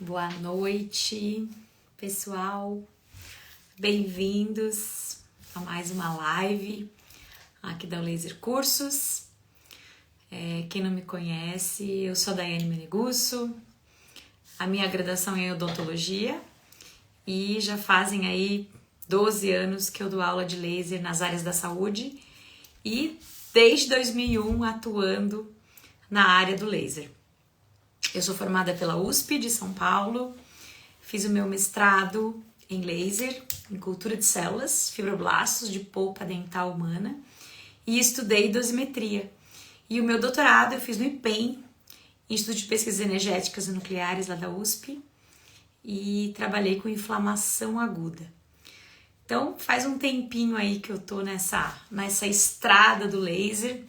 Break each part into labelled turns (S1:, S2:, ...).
S1: Boa noite, pessoal. Bem-vindos a mais uma live aqui da Laser Cursos. Quem não me conhece, eu sou a Daiane Menegusso. A minha graduação é em odontologia e já fazem aí 12 anos que eu dou aula de laser nas áreas da saúde e desde 2001 atuando na área do laser. Eu sou formada pela USP de São Paulo, fiz o meu mestrado em laser, em cultura de células, fibroblastos de polpa dental humana e estudei dosimetria. E o meu doutorado eu fiz no IPEM, Instituto de Pesquisas Energéticas e Nucleares lá da USP, e trabalhei com inflamação aguda. Então faz um tempinho aí que eu tô nessa estrada do laser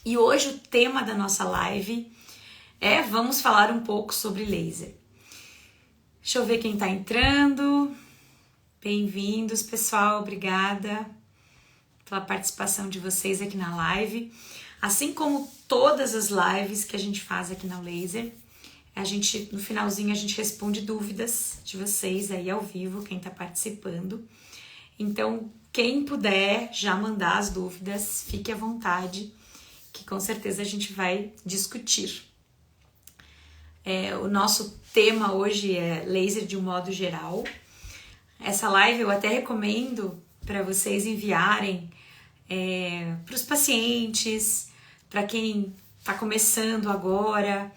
S1: e hoje o tema da nossa live vamos falar um pouco sobre laser. Deixa eu ver quem tá entrando. Bem-vindos, pessoal. Obrigada pela participação de vocês aqui na live. Assim como todas as lives que a gente faz aqui na Laser, no finalzinho a gente responde dúvidas de vocês aí ao vivo, quem tá participando. Então, quem puder já mandar as dúvidas, fique à vontade, que com certeza a gente vai discutir. O nosso tema hoje é laser de um modo geral. Essa live eu até recomendo para vocês enviarem para os pacientes, para quem está começando agora,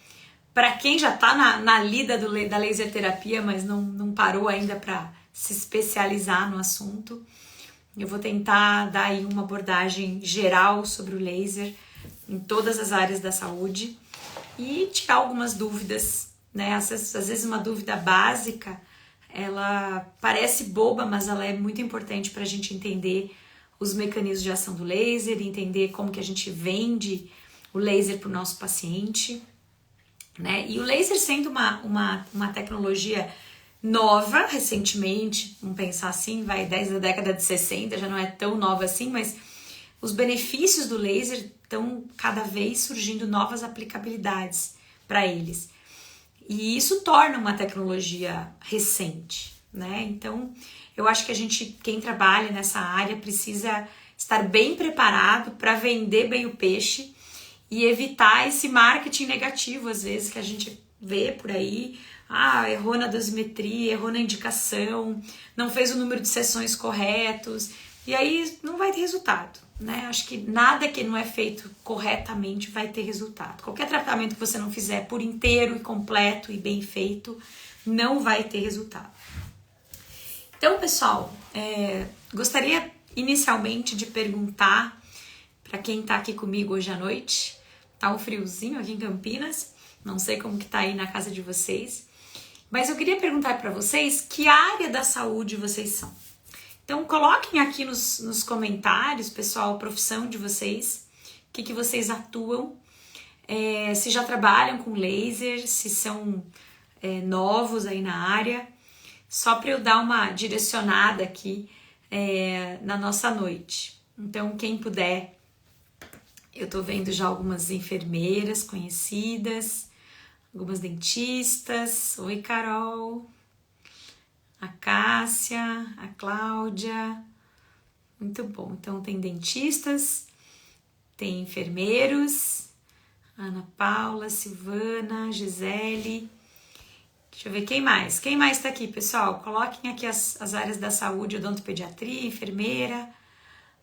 S1: para quem já está na lida da laser terapia, mas não parou ainda para se especializar no assunto. Eu vou tentar dar aí uma abordagem geral sobre o laser em todas as áreas da saúde e tirar algumas dúvidas, né? Às vezes uma dúvida básica, ela parece boba, mas ela é muito importante para a gente entender os mecanismos de ação do laser, entender como que a gente vende o laser para o nosso paciente, né? E o laser sendo uma tecnologia nova, recentemente, vamos pensar assim, desde a década de 60, já não é tão nova assim, mas os benefícios do laser estão cada vez surgindo novas aplicabilidades para eles. E isso torna uma tecnologia recente, né? Então, eu acho que quem trabalha nessa área precisa estar bem preparado para vender bem o peixe e evitar esse marketing negativo, às vezes, que a gente vê por aí. Errou na dosimetria, errou na indicação, não fez o número de sessões corretos, e aí não vai ter resultado, né? Acho que nada que não é feito corretamente vai ter resultado. Qualquer tratamento que você não fizer por inteiro e completo e bem feito, não vai ter resultado. Então, pessoal, gostaria inicialmente de perguntar para quem está aqui comigo hoje à noite. Tá um friozinho aqui em Campinas, não sei como que tá aí na casa de vocês, mas eu queria perguntar para vocês que área da saúde vocês são. Então, coloquem aqui nos comentários, pessoal, a profissão de vocês, o que vocês atuam, se já trabalham com laser, se são novos aí na área, só para eu dar uma direcionada aqui na nossa noite. Então, quem puder, eu tô vendo já algumas enfermeiras conhecidas, algumas dentistas. Oi, Carol. A Cássia, a Cláudia. Muito bom. Então, tem dentistas, tem enfermeiros, Ana Paula, Silvana, Gisele. Deixa eu ver quem mais. Quem mais tá aqui, pessoal? Coloquem aqui as áreas da saúde, odontopediatria, enfermeira.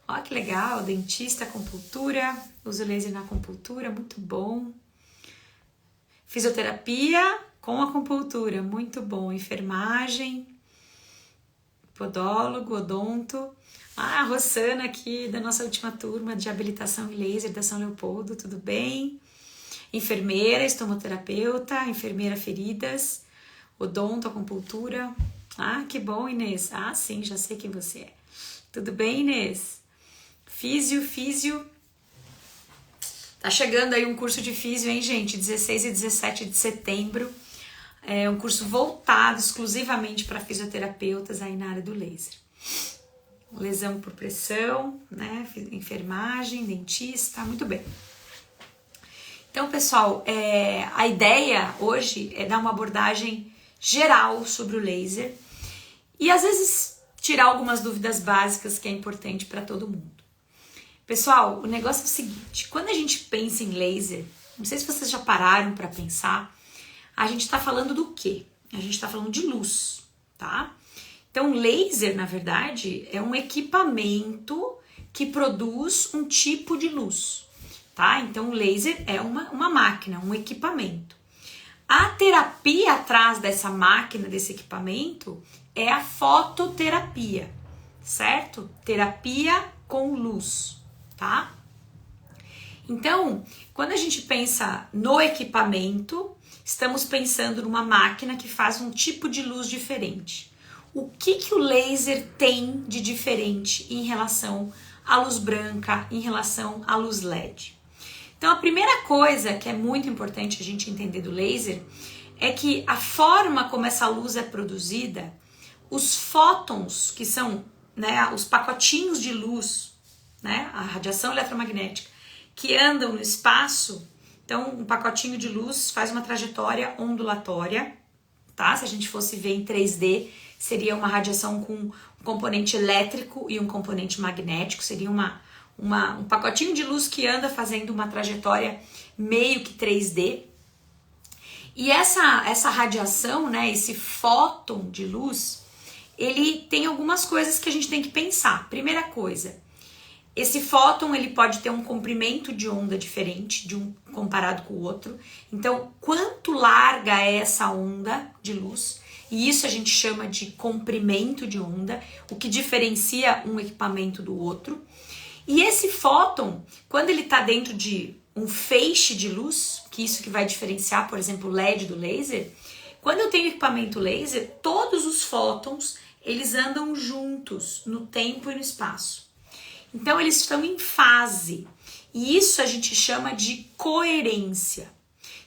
S1: Olha que legal, dentista, acupuntura, uso laser na acupuntura, muito bom. Fisioterapia com acupuntura, muito bom. Enfermagem, podólogo, odonto. A Rossana aqui da nossa última turma de habilitação em laser da São Leopoldo, tudo bem? Enfermeira, estomoterapeuta, enfermeira feridas, odonto, acupuntura. Que bom, Inês. Sim, já sei quem você é. Tudo bem, Inês? Físio. Tá chegando aí um curso de físio, hein, gente? 16 e 17 de setembro. É um curso voltado exclusivamente para fisioterapeutas aí na área do laser. Lesão por pressão, né? Enfermagem, dentista, muito bem. Então, pessoal, a ideia hoje é dar uma abordagem geral sobre o laser e às vezes tirar algumas dúvidas básicas que é importante para todo mundo. Pessoal, o negócio é o seguinte, quando a gente pensa em laser, não sei se vocês já pararam para pensar, a gente está falando do quê? A gente está falando de luz, tá? Então, laser, na verdade, é um equipamento que produz um tipo de luz, tá? Então, o laser é uma máquina, um equipamento. A terapia atrás dessa máquina, desse equipamento, é a fototerapia, certo? Terapia com luz, tá? Então, quando a gente pensa no equipamento, estamos pensando numa máquina que faz um tipo de luz diferente. O que o laser tem de diferente em relação à luz branca, em relação à luz LED? Então, a primeira coisa que é muito importante a gente entender do laser é que a forma como essa luz é produzida, os fótons, que são, né, os pacotinhos de luz, né, a radiação eletromagnética, que andam no espaço, então um pacotinho de luz faz uma trajetória ondulatória, tá? Se a gente fosse ver em 3D, seria uma radiação com um componente elétrico e um componente magnético, seria um pacotinho de luz que anda fazendo uma trajetória meio que 3D. E essa radiação, né, esse fóton de luz, ele tem algumas coisas que a gente tem que pensar. Primeira coisa, esse fóton ele pode ter um comprimento de onda diferente de um comparado com o outro. Então, quanto larga é essa onda de luz? E isso a gente chama de comprimento de onda, o que diferencia um equipamento do outro. E esse fóton, quando ele está dentro de um feixe de luz, que isso que vai diferenciar, por exemplo, o LED do laser, quando eu tenho equipamento laser, todos os fótons, eles andam juntos no tempo e no espaço. Então, eles estão em fase. E isso a gente chama de coerência.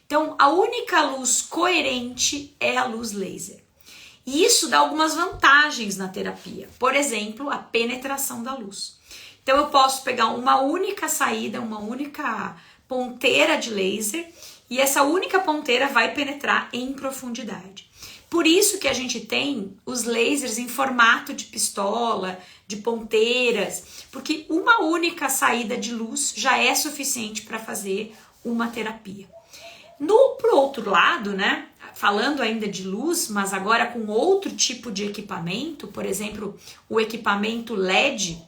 S1: Então, a única luz coerente é a luz laser. E isso dá algumas vantagens na terapia. Por exemplo, a penetração da luz. Então, eu posso pegar uma única saída, uma única ponteira de laser, e essa única ponteira vai penetrar em profundidade. Por isso que a gente tem os lasers em formato de pistola, de ponteiras, porque uma única saída de luz já é suficiente para fazer uma terapia. Pro outro lado, né, falando ainda de luz, mas agora com outro tipo de equipamento, por exemplo, o equipamento LED,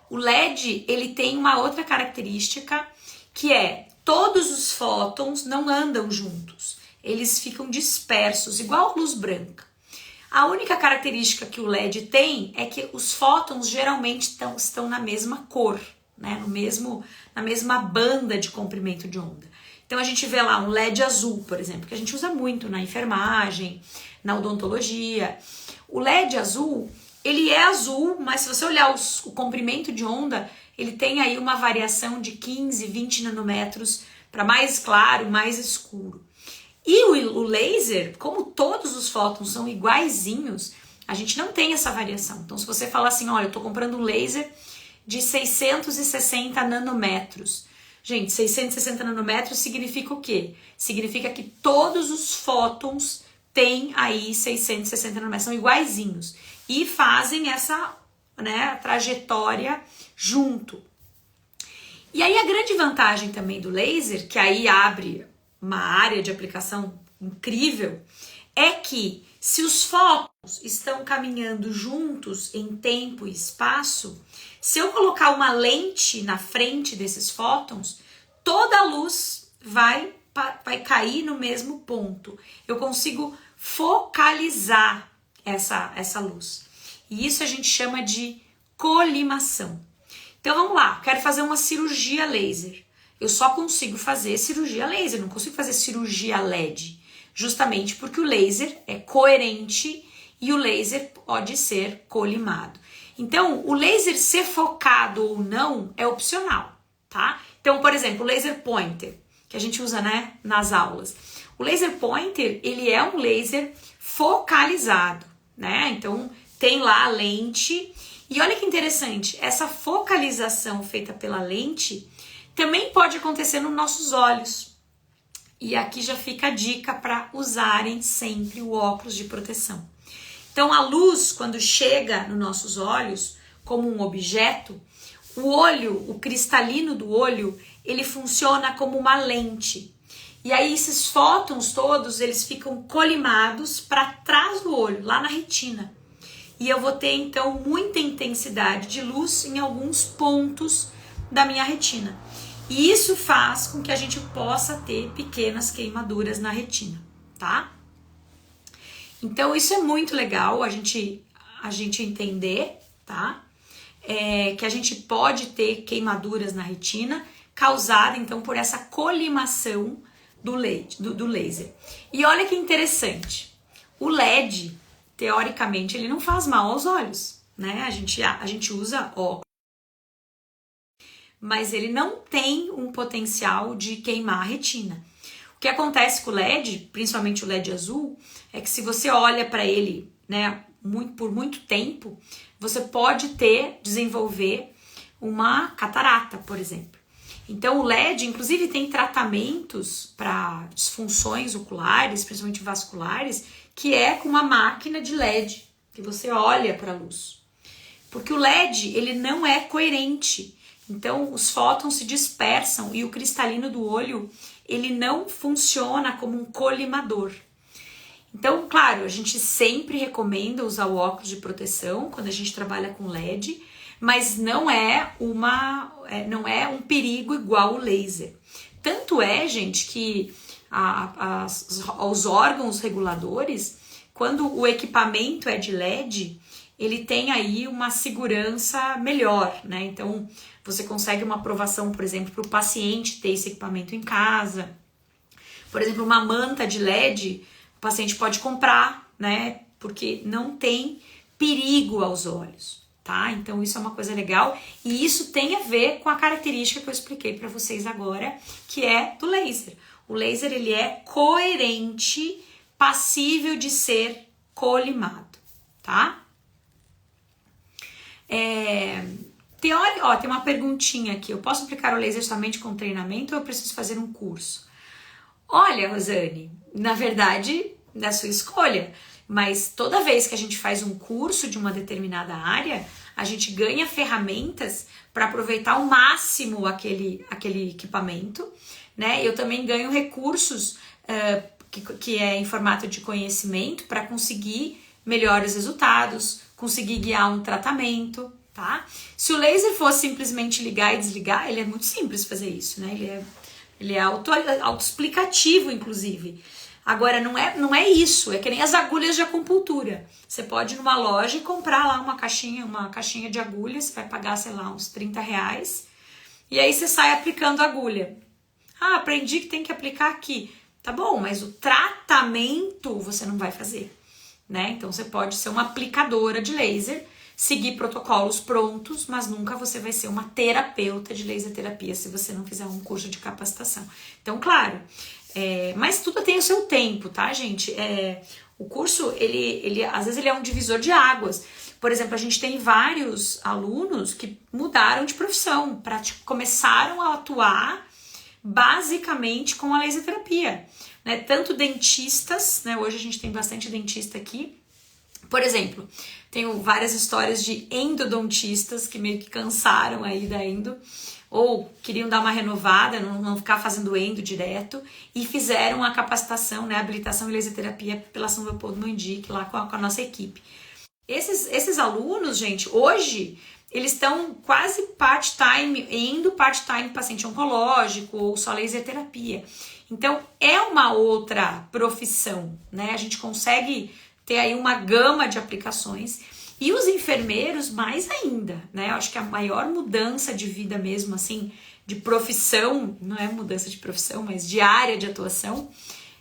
S1: o LED ele tem uma outra característica que é todos os fótons não andam juntos. Eles ficam dispersos, igual a luz branca. A única característica que o LED tem é que os fótons geralmente estão na mesma cor, né? Na mesma banda de comprimento de onda. Então a gente vê lá um LED azul, por exemplo, que a gente usa muito na enfermagem, na odontologia. O LED azul, ele é azul, mas se você olhar o comprimento de onda, ele tem aí uma variação de 15, 20 nanômetros para mais claro, mais escuro. E o laser, como todos os fótons são iguaizinhos, a gente não tem essa variação. Então, se você falar assim, olha, eu estou comprando um laser de 660 nanômetros. Gente, 660 nanômetros significa o quê? Significa que todos os fótons têm aí 660 nanômetros, são iguaizinhos. E fazem essa, né, trajetória junto. E aí a grande vantagem também do laser, que aí abre uma área de aplicação incrível, é que se os fótons estão caminhando juntos em tempo e espaço, se eu colocar uma lente na frente desses fótons, toda a luz vai cair no mesmo ponto. Eu consigo focalizar essa luz. E isso a gente chama de colimação. Então vamos lá, quero fazer uma cirurgia laser. Eu só consigo fazer cirurgia laser, não consigo fazer cirurgia LED. Justamente porque o laser é coerente e o laser pode ser colimado. Então, o laser ser focado ou não é opcional, tá? Então, por exemplo, o laser pointer, que a gente usa, né, nas aulas. O laser pointer, ele é um laser focalizado, né? Então, tem lá a lente. E olha que interessante, essa focalização feita pela lente Também pode acontecer nos nossos olhos. E aqui já fica a dica para usarem sempre o óculos de proteção. Então a luz, quando chega nos nossos olhos como um objeto, o olho, o cristalino do olho, ele funciona como uma lente. E aí esses fótons todos, eles ficam colimados para trás do olho, lá na retina. E eu vou ter então muita intensidade de luz em alguns pontos da minha retina. E isso faz com que a gente possa ter pequenas queimaduras na retina, tá? Então isso é muito legal a gente entender, tá? Que a gente pode ter queimaduras na retina causada então por essa colimação do laser. E olha que interessante, o LED, teoricamente, ele não faz mal aos olhos, né? A gente usa óculos, mas ele não tem um potencial de queimar a retina. O que acontece com o LED, principalmente o LED azul, é que se você olha para ele, né, por muito tempo, você pode desenvolver uma catarata, por exemplo. Então o LED, inclusive, tem tratamentos para disfunções oculares, principalmente vasculares, que é com uma máquina de LED, que você olha para a luz. Porque o LED, ele não é coerente. Então os fótons se dispersam e o cristalino do olho, ele não funciona como um colimador. Então, claro, a gente sempre recomenda usar o óculos de proteção quando a gente trabalha com LED, mas não é um perigo igual o laser. Tanto é, gente, que os órgãos reguladores, quando o equipamento é de LED, ele tem aí uma segurança melhor, né? Então, você consegue uma aprovação, por exemplo, para o paciente ter esse equipamento em casa. Por exemplo, uma manta de LED, o paciente pode comprar, né? Porque não tem perigo aos olhos, tá? Então isso é uma coisa legal e isso tem a ver com a característica que eu expliquei para vocês agora, que é do laser. O laser, ele é coerente, passível de ser colimado, tá? Tem uma perguntinha aqui. Eu posso aplicar o laser somente com treinamento ou eu preciso fazer um curso? Olha, Rosane, na verdade, da sua escolha, mas toda vez que a gente faz um curso de uma determinada área, a gente ganha ferramentas para aproveitar ao máximo aquele equipamento, né? Eu também ganho recursos que é em formato de conhecimento para conseguir melhores resultados, conseguir guiar um tratamento, tá? Se o laser fosse simplesmente ligar e desligar, ele é muito simples fazer isso, né? Ele é autoexplicativo, inclusive. Agora, não é isso, é que nem as agulhas de acupuntura. Você pode ir numa loja e comprar lá uma caixinha de agulhas, você vai pagar, sei lá, uns R$30, e aí você sai aplicando a agulha. Ah, aprendi que tem que aplicar aqui. Tá bom, mas o tratamento você não vai fazer, né? Então você pode ser uma aplicadora de laser, seguir protocolos prontos, mas nunca você vai ser uma terapeuta de laser terapia se você não fizer um curso de capacitação. Então, claro, mas tudo tem o seu tempo, tá, gente? O curso, ele às vezes ele é um divisor de águas. Por exemplo, a gente tem vários alunos que mudaram de profissão, começaram a atuar basicamente com a laser terapia, né? Tanto dentistas, né? Hoje a gente tem bastante dentista aqui. Por exemplo, tenho várias histórias de endodontistas que meio que cansaram aí da endo, ou queriam dar uma renovada, não ficar fazendo endo direto, e fizeram a capacitação, né, habilitação em laser terapia pela São Leopoldo Mandic, lá com a nossa equipe. Esses alunos, gente, hoje, eles estão quase part-time, indo part-time paciente oncológico ou só laser terapia. Então, é uma outra profissão, né? A gente consegue ter aí uma gama de aplicações. E os enfermeiros, mais ainda, né? Eu acho que a maior mudança de vida mesmo, assim, de profissão, não é mudança de profissão, mas de área de atuação,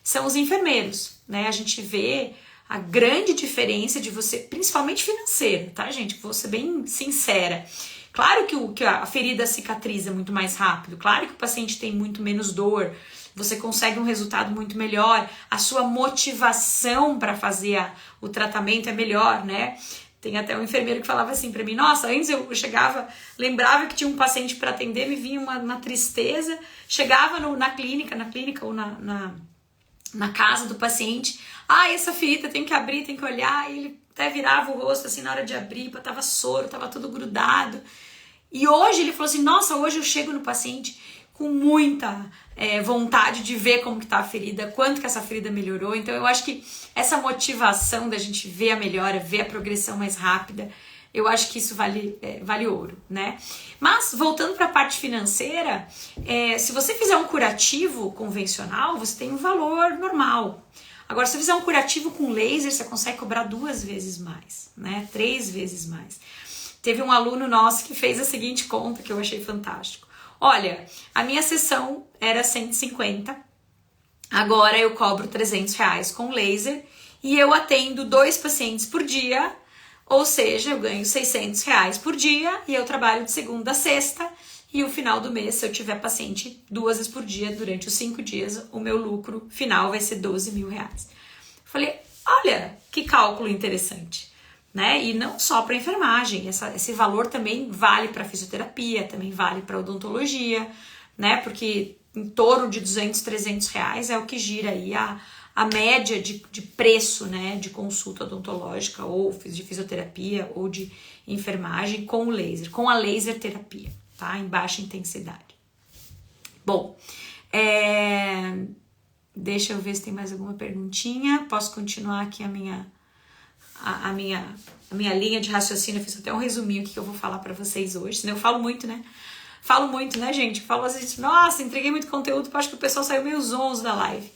S1: são os enfermeiros, né? A gente vê a grande diferença de você, principalmente financeira, tá, gente? Vou ser bem sincera. Claro que a ferida cicatriza muito mais rápido, claro que o paciente tem muito menos dor, você consegue um resultado muito melhor, a sua motivação para fazer o tratamento é melhor, né? Tem até um enfermeiro que falava assim pra mim, nossa, antes eu chegava, lembrava que tinha um paciente para atender, me vinha uma tristeza, chegava na clínica ou na casa do paciente, essa ferida tem que abrir, tem que olhar, e ele até virava o rosto assim na hora de abrir, tava soro, tava tudo grudado. E hoje ele falou assim, nossa, hoje eu chego no paciente com muita vontade de ver como que tá a ferida, quanto que essa ferida melhorou. Então eu acho que essa motivação da gente ver a melhora, ver a progressão mais rápida, eu acho que isso vale ouro, né? Mas, voltando para a parte financeira, se você fizer um curativo convencional, você tem um valor normal. Agora, se você fizer um curativo com laser, você consegue cobrar 2 vezes mais, né? 3 vezes mais. Teve um aluno nosso que fez a seguinte conta que eu achei fantástico. Olha, a minha sessão era 150, agora eu cobro R$300 com laser e eu atendo 2 pacientes por dia, ou seja, eu ganho R$600 por dia e eu trabalho de segunda a sexta e o final do mês, se eu tiver paciente 2 vezes por dia durante os 5 dias, o meu lucro final vai ser R$12 mil. Falei, olha que cálculo interessante. Né? E não só para enfermagem, esse valor também vale para fisioterapia, também vale para odontologia, né? Porque em torno de R$200, R$300 é o que gira aí a média de preço, né? De consulta odontológica ou de fisioterapia ou de enfermagem com o laser, com a laser terapia, tá? Em baixa intensidade. Bom, deixa eu ver se tem mais alguma perguntinha. Posso continuar aqui a minha linha de raciocínio. Eu fiz até um resuminho aqui que eu vou falar pra vocês hoje, senão eu falo muito, né? Falo muito, né, gente? Falo assim, nossa, entreguei muito conteúdo, acho que o pessoal saiu meio zonzo da live.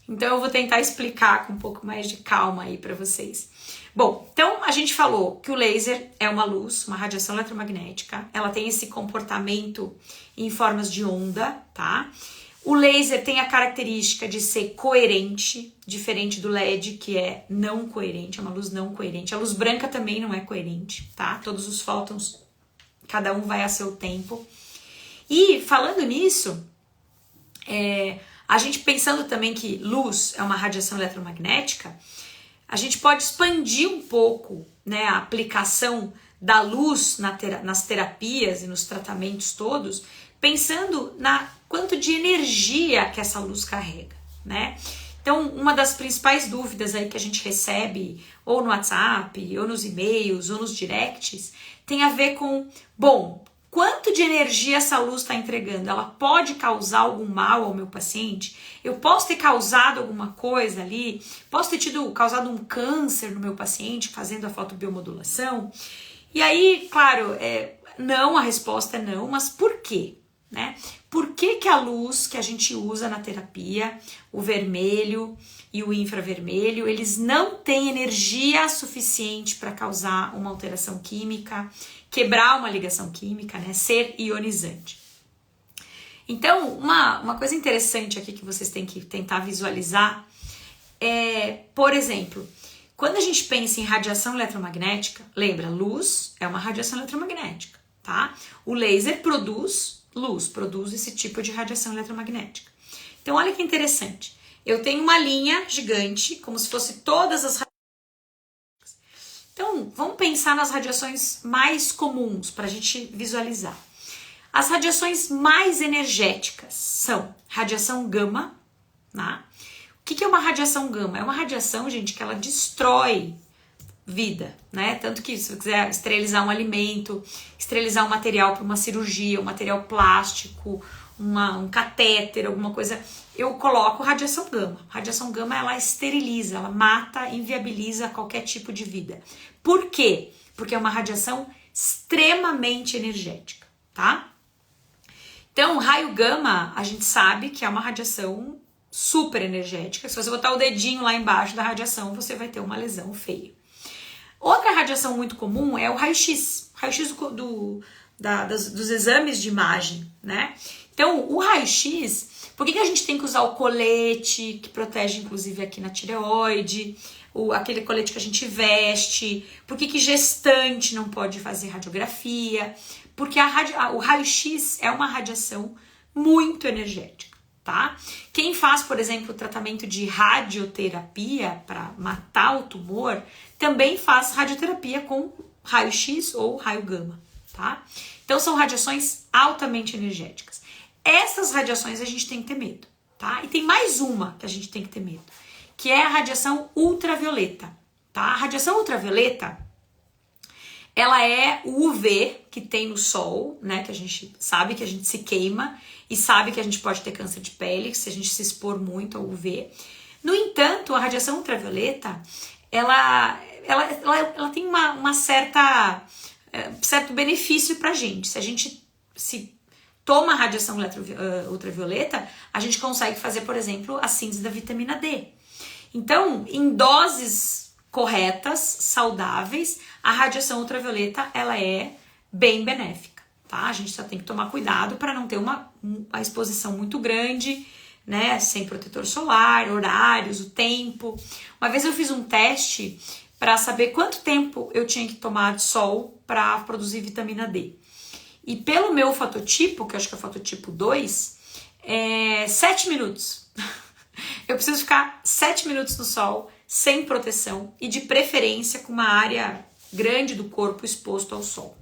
S1: Então eu vou tentar explicar com um pouco mais de calma aí pra vocês. Bom, então a gente falou que o laser é uma luz, uma radiação eletromagnética, ela tem esse comportamento em formas de onda, tá? O laser tem a característica de ser coerente, diferente do LED, que é não coerente, é uma luz não coerente. A luz branca também não é coerente, tá? Todos os fótons, cada um vai a seu tempo. E falando nisso, a gente pensando também que luz é uma radiação eletromagnética, a gente pode expandir um pouco, né, a aplicação da luz nas terapias e nos tratamentos todos, pensando na quanto de energia que essa luz carrega, né? Então, uma das principais dúvidas aí que a gente recebe, ou no WhatsApp, ou nos e-mails, ou nos directs, tem a ver com, bom, quanto de energia essa luz está entregando? Ela pode causar algum mal ao meu paciente? Eu posso ter causado alguma coisa ali? Posso ter causado um câncer no meu paciente fazendo a fotobiomodulação? E aí, claro, não, a resposta é não, mas por quê? Né? Por que a luz que a gente usa na terapia, o vermelho e o infravermelho, eles não têm energia suficiente para causar uma alteração química, quebrar uma ligação química, né? Ser ionizante. Então, uma coisa interessante aqui que vocês têm que tentar visualizar é, por exemplo, quando a gente pensa em radiação eletromagnética, lembra, luz é uma radiação eletromagnética, tá? O laser produz luz, produz esse tipo de radiação eletromagnética. Então, olha que interessante. Eu tenho uma linha gigante, como se fosse todas as radiações. Então, vamos pensar nas radiações mais comuns para a gente visualizar. As radiações mais energéticas são radiação gama, né? O que é uma radiação gama? É uma radiação, gente, que ela destrói vida, né? Tanto que se você quiser esterilizar um alimento, esterilizar um material para uma cirurgia, um material plástico, um catéter, alguma coisa, eu coloco radiação gama. Radiação gama, ela esteriliza, ela mata, inviabiliza qualquer tipo de vida. Por quê? Porque é uma radiação extremamente energética, tá? Então, raio gama, a gente sabe que é uma radiação super energética. Se você botar o dedinho lá embaixo da radiação, você vai ter uma lesão feia. Outra radiação muito comum é o raio-x. Raio-x dos exames de imagem, né? Então, o raio-x, por que a gente tem que usar o colete, que protege inclusive aqui na tireoide, aquele colete que a gente veste? Por que gestante não pode fazer radiografia? Porque o raio-x é uma radiação muito energética, tá? Quem faz, por exemplo, o tratamento de radioterapia para matar o tumor, também faz radioterapia com raio-x ou raio gama, tá? Então são radiações altamente energéticas. Essas radiações a gente tem que ter medo, tá? E tem mais uma que a gente tem que ter medo, que é a radiação ultravioleta, tá? A radiação ultravioleta, ela é o UV que tem no sol, né? Que a gente sabe que a gente se queima e sabe que a gente pode ter câncer de pele se a gente se expor muito ao UV. No entanto, a radiação ultravioleta, ela tem uma certo benefício pra gente. Se a gente se toma radiação ultravioleta, a gente consegue fazer, por exemplo, a síntese da vitamina D. Então, em doses corretas, saudáveis, a radiação ultravioleta, ela é bem benéfica, tá? A gente só tem que tomar cuidado para não ter uma exposição muito grande, né? Sem protetor solar, horários, o tempo. Uma vez eu fiz um teste para saber quanto tempo eu tinha que tomar de sol para produzir vitamina D. E pelo meu fototipo, que eu acho que é o fototipo 2, 7 minutos. Eu preciso ficar 7 minutos no sol, sem proteção e de preferência com uma área grande do corpo exposto ao sol.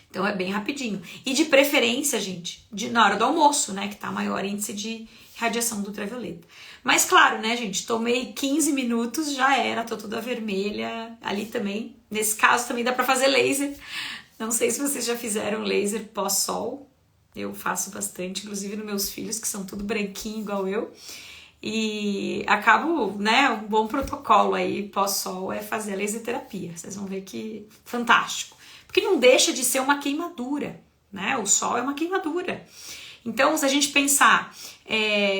S1: Então é bem rapidinho. E de preferência, gente, na hora do almoço, né, que tá maior índice de radiação do ultravioleta. Mas claro, né, gente, tomei 15 minutos, já era, tô toda vermelha. Ali também, nesse caso também dá pra fazer laser. Não sei se vocês já fizeram laser pós-sol. Eu faço bastante, inclusive nos meus filhos, que são tudo branquinho igual eu. E acabo, né, um bom protocolo aí pós-sol é fazer a laser terapia. Vocês vão ver que fantástico. Porque não deixa de ser uma queimadura, né? O sol é uma queimadura. Então, se a gente pensar,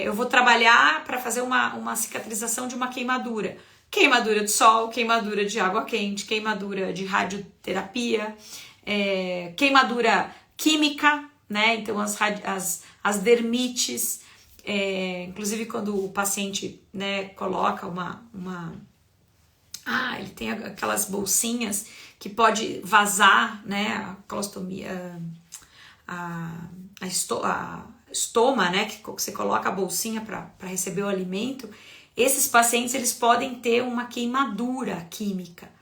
S1: eu vou trabalhar para fazer uma cicatrização de uma queimadura. Queimadura de sol, queimadura de água quente, queimadura de radioterapia, queimadura química, né? Então, as dermites. Inclusive quando o paciente, né, coloca ele tem aquelas bolsinhas que pode vazar, né, a colostomia, a estoma, né, que você coloca a bolsinha para receber o alimento. Esses pacientes, eles podem ter uma queimadura química.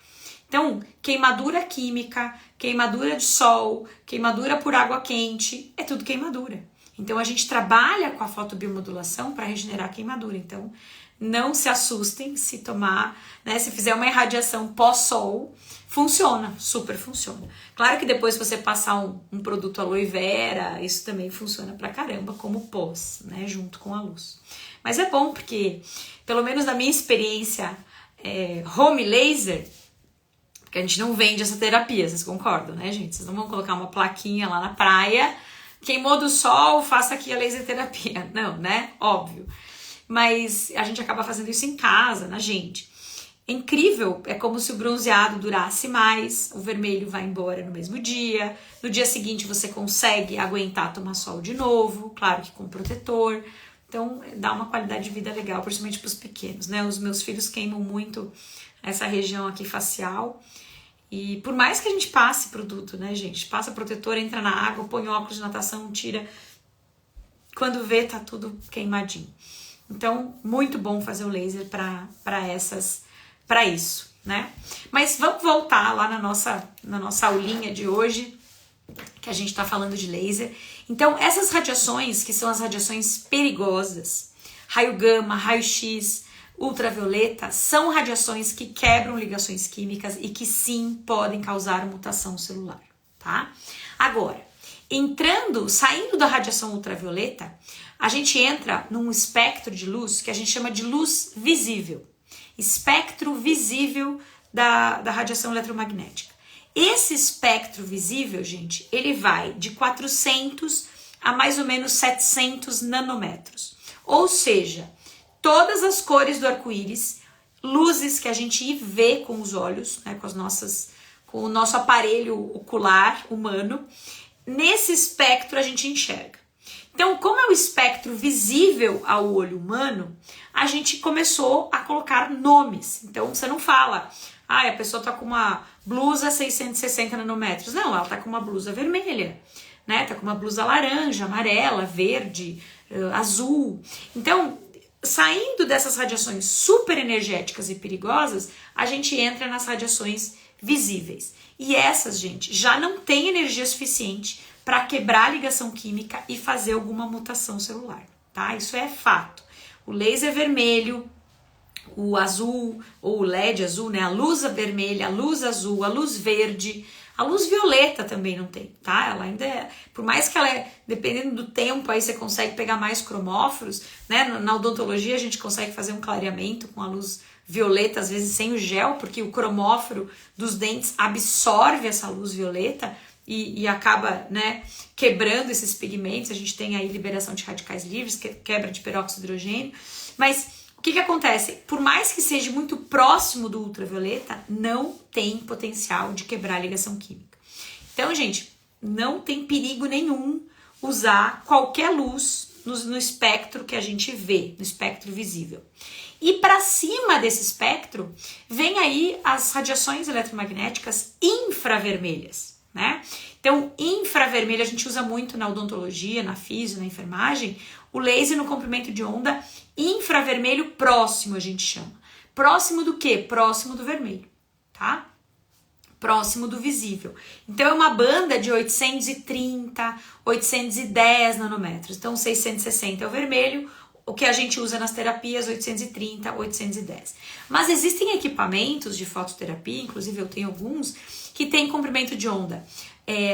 S1: Então, queimadura química, queimadura de sol, queimadura por água quente, é tudo queimadura. Então, a gente trabalha com a fotobiomodulação para regenerar a queimadura. Então, não se assustem se tomar, né? Se fizer uma irradiação pós-sol, funciona, super funciona. Claro que depois se você passar um produto aloe vera, isso também funciona pra caramba como pós, né? Junto com a luz. Mas é bom porque, pelo menos na minha experiência, home laser, porque a gente não vende essa terapia, vocês concordam, né, gente? Vocês não vão colocar uma plaquinha lá na praia, queimou do sol, faça aqui a laser terapia. Não, né? Óbvio. Mas a gente acaba fazendo isso em casa, na gente. É incrível, é como se o bronzeado durasse mais, o vermelho vai embora no mesmo dia, no dia seguinte você consegue aguentar tomar sol de novo, claro que com protetor. Então dá uma qualidade de vida legal, principalmente para os pequenos, né? Os meus filhos queimam muito essa região aqui facial. E por mais que a gente passe produto, né, gente? Passa protetor, entra na água, põe óculos de natação, tira. Quando vê, tá tudo queimadinho. Então, muito bom fazer o laser para isso, né? Mas vamos voltar lá na nossa aulinha de hoje, que a gente tá falando de laser. Então, essas radiações, que são as radiações perigosas, raio gama, raio X, ultravioleta, são radiações que quebram ligações químicas e que sim podem causar mutação celular, tá? Agora, saindo da radiação ultravioleta, a gente entra num espectro de luz que a gente chama de luz visível. Espectro visível da radiação eletromagnética. Esse espectro visível, gente, ele vai de 400 a mais ou menos 700 nanômetros. Ou seja, todas as cores do arco-íris, luzes que a gente vê com os olhos, né, com o nosso aparelho ocular humano, nesse espectro a gente enxerga. Então, como é o espectro visível ao olho humano, a gente começou a colocar nomes. Então, você não fala, a pessoa tá com uma blusa 660 nanômetros. Não, ela tá com uma blusa vermelha. né? Tá com uma blusa laranja, amarela, verde, azul. Então, saindo dessas radiações super energéticas e perigosas, a gente entra nas radiações visíveis. E essas, gente, já não tem energia suficiente para quebrar a ligação química e fazer alguma mutação celular, tá? Isso é fato. O laser vermelho, o azul, ou o LED azul, né? A luz vermelha, a luz azul, a luz verde, a luz violeta também não tem, tá? Ela ainda é, por mais que ela é, dependendo do tempo, aí você consegue pegar mais cromóforos, né? Na odontologia a gente consegue fazer um clareamento com a luz violeta, às vezes sem o gel, porque o cromóforo dos dentes absorve essa luz violeta e acaba, né, quebrando esses pigmentos. A gente tem aí liberação de radicais livres, quebra de peróxido de hidrogênio, mas o que acontece? Por mais que seja muito próximo do ultravioleta, não tem potencial de quebrar a ligação química. Então, gente, não tem perigo nenhum usar qualquer luz no espectro que a gente vê, no espectro visível. E para cima desse espectro, vem aí as radiações eletromagnéticas infravermelhas, né? Então, infravermelho a gente usa muito na odontologia, na físio, na enfermagem, o laser no comprimento de onda infravermelho próximo, a gente chama. Próximo do quê? Próximo do vermelho, tá? Próximo do visível. Então, é uma banda de 830, 810 nanômetros. Então, 660 é o vermelho, o que a gente usa nas terapias, 830, 810. Mas existem equipamentos de fototerapia, inclusive eu tenho alguns, que tem comprimento de onda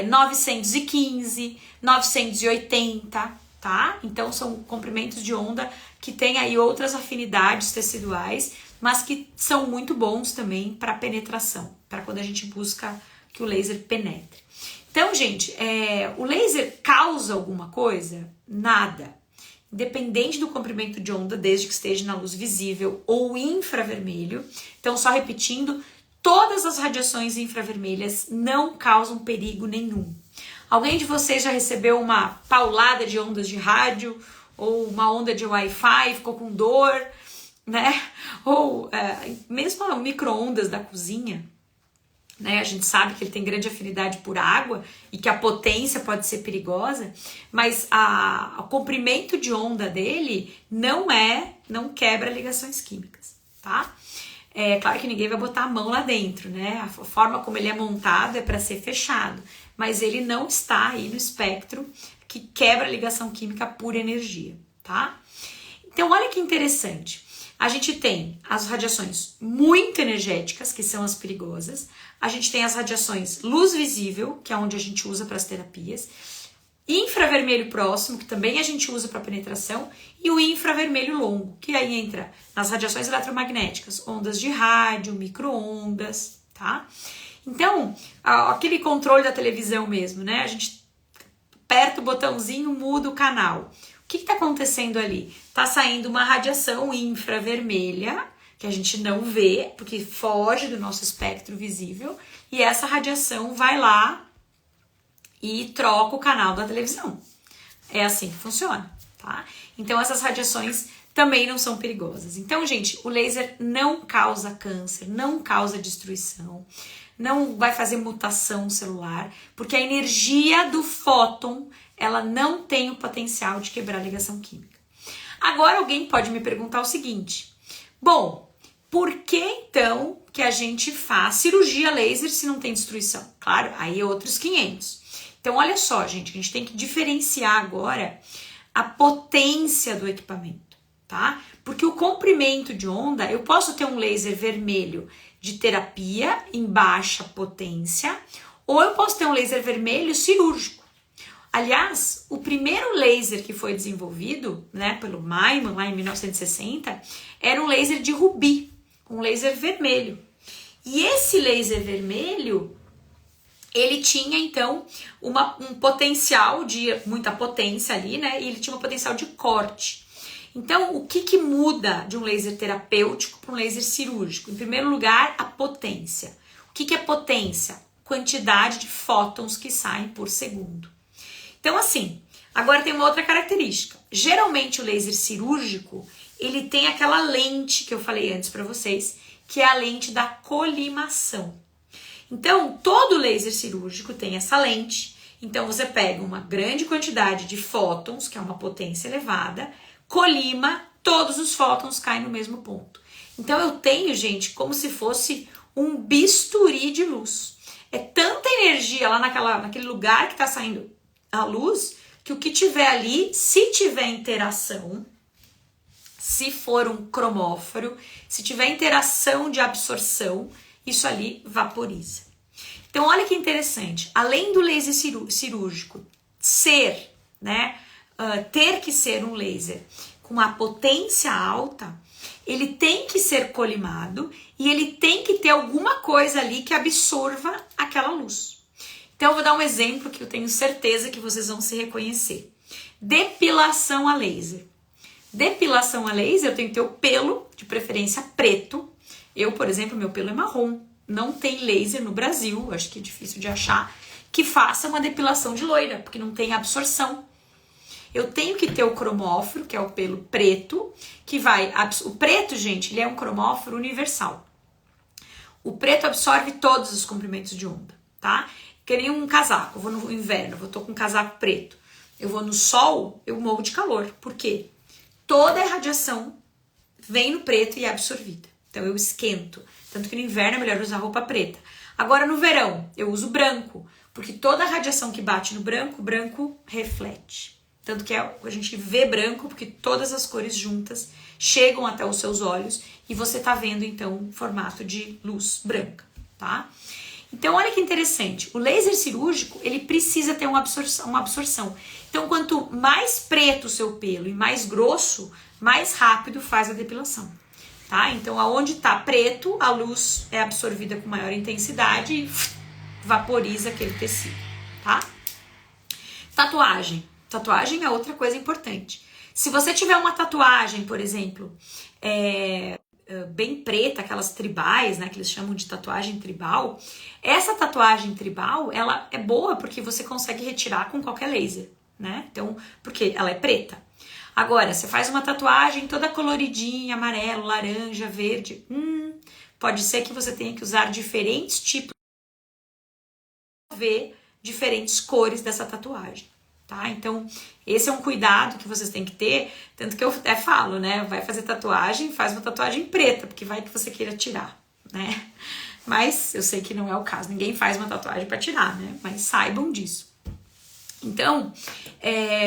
S1: 915, 980, tá? Então são comprimentos de onda que tem aí outras afinidades teciduais, mas que são muito bons também para penetração, para quando a gente busca que o laser penetre. Então, gente, o laser causa alguma coisa? Nada. Independente do comprimento de onda, desde que esteja na luz visível ou infravermelho. Então, só repetindo, todas as radiações infravermelhas não causam perigo nenhum. Alguém de vocês já recebeu uma paulada de ondas de rádio ou uma onda de Wi-Fi, ficou com dor, né? Ou mesmo micro-ondas da cozinha, né? A gente sabe que ele tem grande afinidade por água e que a potência pode ser perigosa, mas o comprimento de onda dele não quebra ligações químicas, tá? É claro que ninguém vai botar a mão lá dentro, né? A forma como ele é montado é para ser fechado, mas ele não está aí no espectro que quebra a ligação química por energia, tá? Então, olha que interessante. A gente tem as radiações muito energéticas, que são as perigosas. A gente tem as radiações luz visível, que é onde a gente usa para as terapias. Infravermelho próximo, que também a gente usa para penetração. E o infravermelho longo, que aí entra nas radiações eletromagnéticas, ondas de rádio, micro-ondas, tá? Então, aquele controle da televisão mesmo, né? A gente aperta o botãozinho, muda o canal. O que está acontecendo ali? Está saindo uma radiação infravermelha, que a gente não vê, porque foge do nosso espectro visível, e essa radiação vai lá e troca o canal da televisão. É assim que funciona, tá? Então, essas radiações também não são perigosas. Então, gente, o laser não causa câncer, não causa destruição, não vai fazer mutação celular, porque a energia do fóton, ela não tem o potencial de quebrar a ligação química. Agora alguém pode me perguntar o seguinte: bom, por que então que a gente faz cirurgia laser se não tem destruição? Claro, aí é outros 500. Então olha só, gente, a gente tem que diferenciar agora a potência do equipamento, tá? Porque o comprimento de onda, eu posso ter um laser vermelho de terapia em baixa potência, ou eu posso ter um laser vermelho cirúrgico. Aliás, o primeiro laser que foi desenvolvido, né, pelo Maiman, lá em 1960, era um laser de rubi, um laser vermelho. E esse laser vermelho, ele tinha, então, um potencial de muita potência ali, né, e ele tinha um potencial de corte. Então, o que muda de um laser terapêutico para um laser cirúrgico? Em primeiro lugar, a potência. O que é potência? Quantidade de fótons que saem por segundo. Então, assim, agora tem uma outra característica. Geralmente, o laser cirúrgico, ele tem aquela lente que eu falei antes para vocês, que é a lente da colimação. Então, todo laser cirúrgico tem essa lente, Então você pega uma grande quantidade de fótons, que é uma potência elevada, colima, todos os fótons caem no mesmo ponto. Então eu tenho, gente, como se fosse um bisturi de luz. É tanta energia lá naquele lugar que está saindo a luz, que o que tiver ali, se tiver interação, se for um cromóforo, se tiver interação de absorção, isso ali vaporiza. Então olha que interessante, além do laser cirúrgico ser, né, ter que ser um laser com uma potência alta, ele tem que ser colimado e ele tem que ter alguma coisa ali que absorva aquela luz. Então eu vou dar um exemplo que eu tenho certeza que vocês vão se reconhecer. Depilação a laser. Depilação a laser, eu tenho que ter o pelo, de preferência preto. Eu, por exemplo, meu pelo é marrom. Não tem laser no Brasil, acho que é difícil de achar, que faça uma depilação de loira, porque não tem absorção. Eu tenho que ter o cromóforo, que é o pelo preto, que vai... O preto, gente, ele é um cromóforo universal. O preto absorve todos os comprimentos de onda, tá? Que nem um casaco. Eu vou no inverno, eu tô com um casaco preto. Eu vou no sol, eu morro de calor. Por quê? Toda a radiação vem no preto e é absorvida. Então eu esquento. Tanto que no inverno é melhor usar roupa preta. Agora no verão, eu uso branco. Porque toda a radiação que bate no branco, o branco reflete. Tanto que a gente vê branco porque todas as cores juntas chegam até os seus olhos e você tá vendo então um formato de luz branca, tá? Então olha que interessante, o laser cirúrgico ele precisa ter uma absorção. Então quanto mais preto o seu pelo e mais grosso, mais rápido faz a depilação, tá? Então aonde tá preto, a luz é absorvida com maior intensidade e vaporiza aquele tecido, tá? Tatuagem. Tatuagem é outra coisa importante. Se você tiver uma tatuagem, por exemplo, bem preta, aquelas tribais, né, que eles chamam de tatuagem tribal, essa tatuagem tribal, ela é boa porque você consegue retirar com qualquer laser, né? Então, porque ela é preta. Agora, você faz uma tatuagem toda coloridinha, amarelo, laranja, verde, pode ser que você tenha que usar diferentes tipos de ver diferentes cores dessa tatuagem. Tá? Então, esse é um cuidado que vocês têm que ter, tanto que eu até falo, né? Vai fazer tatuagem, faz uma tatuagem preta, porque vai que você queira tirar, né? Mas eu sei que não é o caso, ninguém faz uma tatuagem para tirar, né? Mas saibam disso. Então,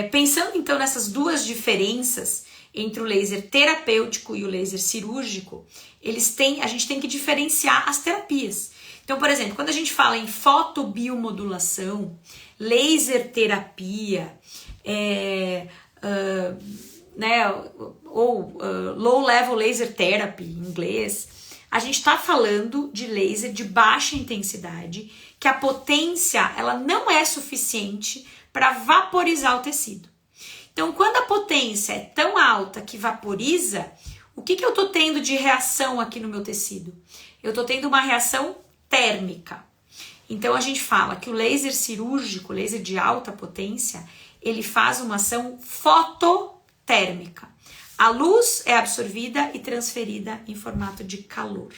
S1: pensando então nessas duas diferenças entre o laser terapêutico e o laser cirúrgico, a gente tem que diferenciar as terapias. Então, por exemplo, quando a gente fala em fotobiomodulação, laser terapia, low level laser therapy em inglês, a gente está falando de laser de baixa intensidade, que a potência ela não é suficiente para vaporizar o tecido. Então, quando a potência é tão alta que vaporiza, o que eu estou tendo de reação aqui no meu tecido? Eu estou tendo uma reação térmica. Então a gente fala que o laser cirúrgico, laser de alta potência, ele faz uma ação fototérmica. A luz é absorvida e transferida em formato de calor,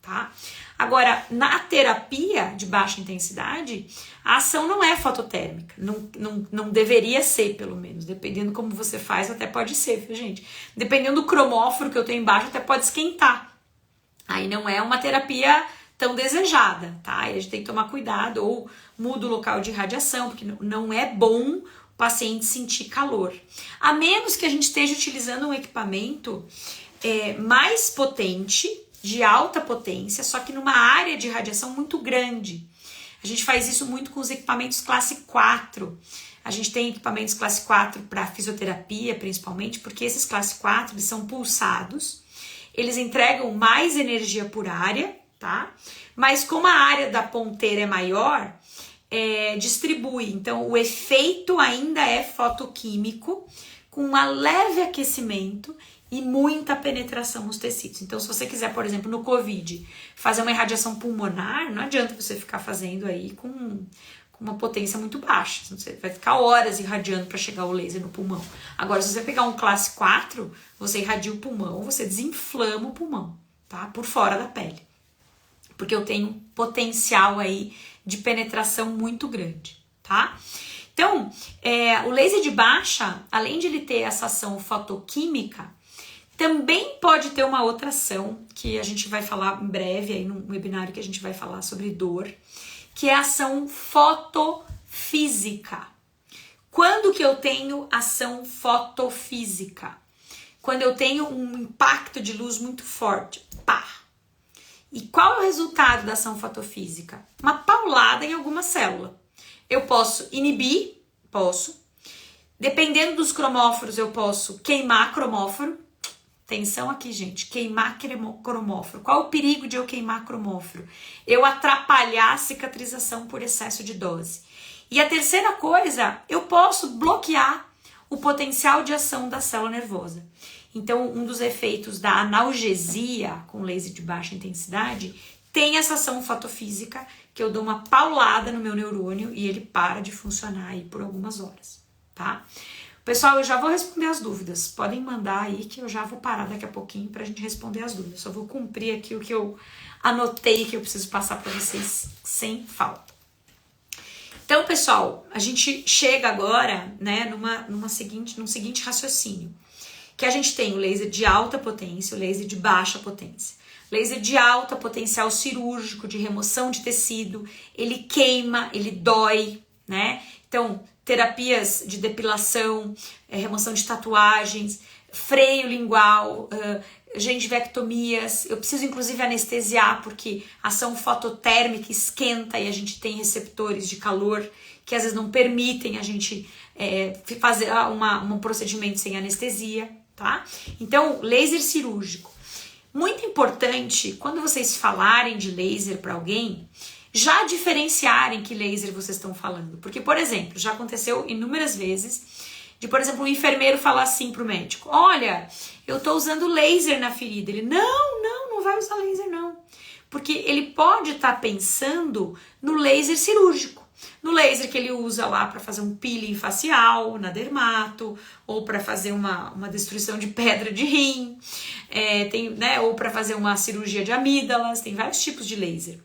S1: tá? Agora, na terapia de baixa intensidade, a ação não é fototérmica, não deveria ser, pelo menos, dependendo como você faz, até pode ser, viu, gente? Dependendo do cromóforo que eu tenho embaixo, até pode esquentar. Aí não é uma terapia tão desejada, tá? E a gente tem que tomar cuidado ou muda o local de radiação, porque não é bom o paciente sentir calor. A menos que a gente esteja utilizando um equipamento mais potente, de alta potência, só que numa área de radiação muito grande. A gente faz isso muito com os equipamentos classe 4. A gente tem equipamentos classe 4 para fisioterapia, principalmente, porque esses classe 4 eles são pulsados, eles entregam mais energia por área, tá? Mas como a área da ponteira é maior, distribui. Então, o efeito ainda é fotoquímico, com um leve aquecimento e muita penetração nos tecidos. Então, se você quiser, por exemplo, no COVID, fazer uma irradiação pulmonar, não adianta você ficar fazendo aí com uma potência muito baixa. Você vai ficar horas irradiando para chegar o laser no pulmão. Agora, se você pegar um classe 4, você irradia o pulmão, você desinflama o pulmão, tá? Por fora da pele. Porque eu tenho potencial aí de penetração muito grande, tá? Então, o laser de baixa, além de ele ter essa ação fotoquímica, também pode ter uma outra ação, que a gente vai falar em breve, aí num webinário que a gente vai falar sobre dor, que é a ação fotofísica. Quando que eu tenho ação fotofísica? Quando eu tenho um impacto de luz muito forte. Pá! E qual é o resultado da ação fotofísica? Uma paulada em alguma célula. Eu posso inibir, Dependendo dos cromóforos, eu posso queimar cromóforo. Atenção aqui, gente. Queimar cromóforo. Qual o perigo de eu queimar cromóforo? Eu atrapalhar a cicatrização por excesso de dose. E a terceira coisa, eu posso bloquear o potencial de ação da célula nervosa. Então, um dos efeitos da analgesia com laser de baixa intensidade tem essa ação fotofísica, que eu dou uma paulada no meu neurônio e ele para de funcionar aí por algumas horas, tá? Pessoal, eu já vou responder as dúvidas. Podem mandar aí que eu já vou parar daqui a pouquinho pra gente responder as dúvidas. Só vou cumprir aqui o que eu anotei que eu preciso passar pra vocês sem falta. Então, pessoal, a gente chega agora, né, num seguinte raciocínio. Que a gente tem o laser de alta potência, o laser de baixa potência. Laser de alta potencial cirúrgico, de remoção de tecido, ele queima, ele dói, né? Então, terapias de depilação, remoção de tatuagens, freio lingual, gengivectomias. Eu preciso inclusive anestesiar porque a ação fototérmica esquenta e a gente tem receptores de calor que às vezes não permitem a gente fazer um procedimento sem anestesia, tá? Então, laser cirúrgico. Muito importante, quando vocês falarem de laser para alguém, já diferenciarem que laser vocês estão falando. Porque, por exemplo, já aconteceu inúmeras vezes de, por exemplo, um enfermeiro falar assim pro médico: olha, eu tô usando laser na ferida. Ele, não vai usar laser não. Porque ele pode estar pensando no laser cirúrgico. No laser que ele usa lá para fazer um peeling facial, na dermato, ou para fazer uma destruição de pedra de rim, ou para fazer uma cirurgia de amígdalas, tem vários tipos de laser.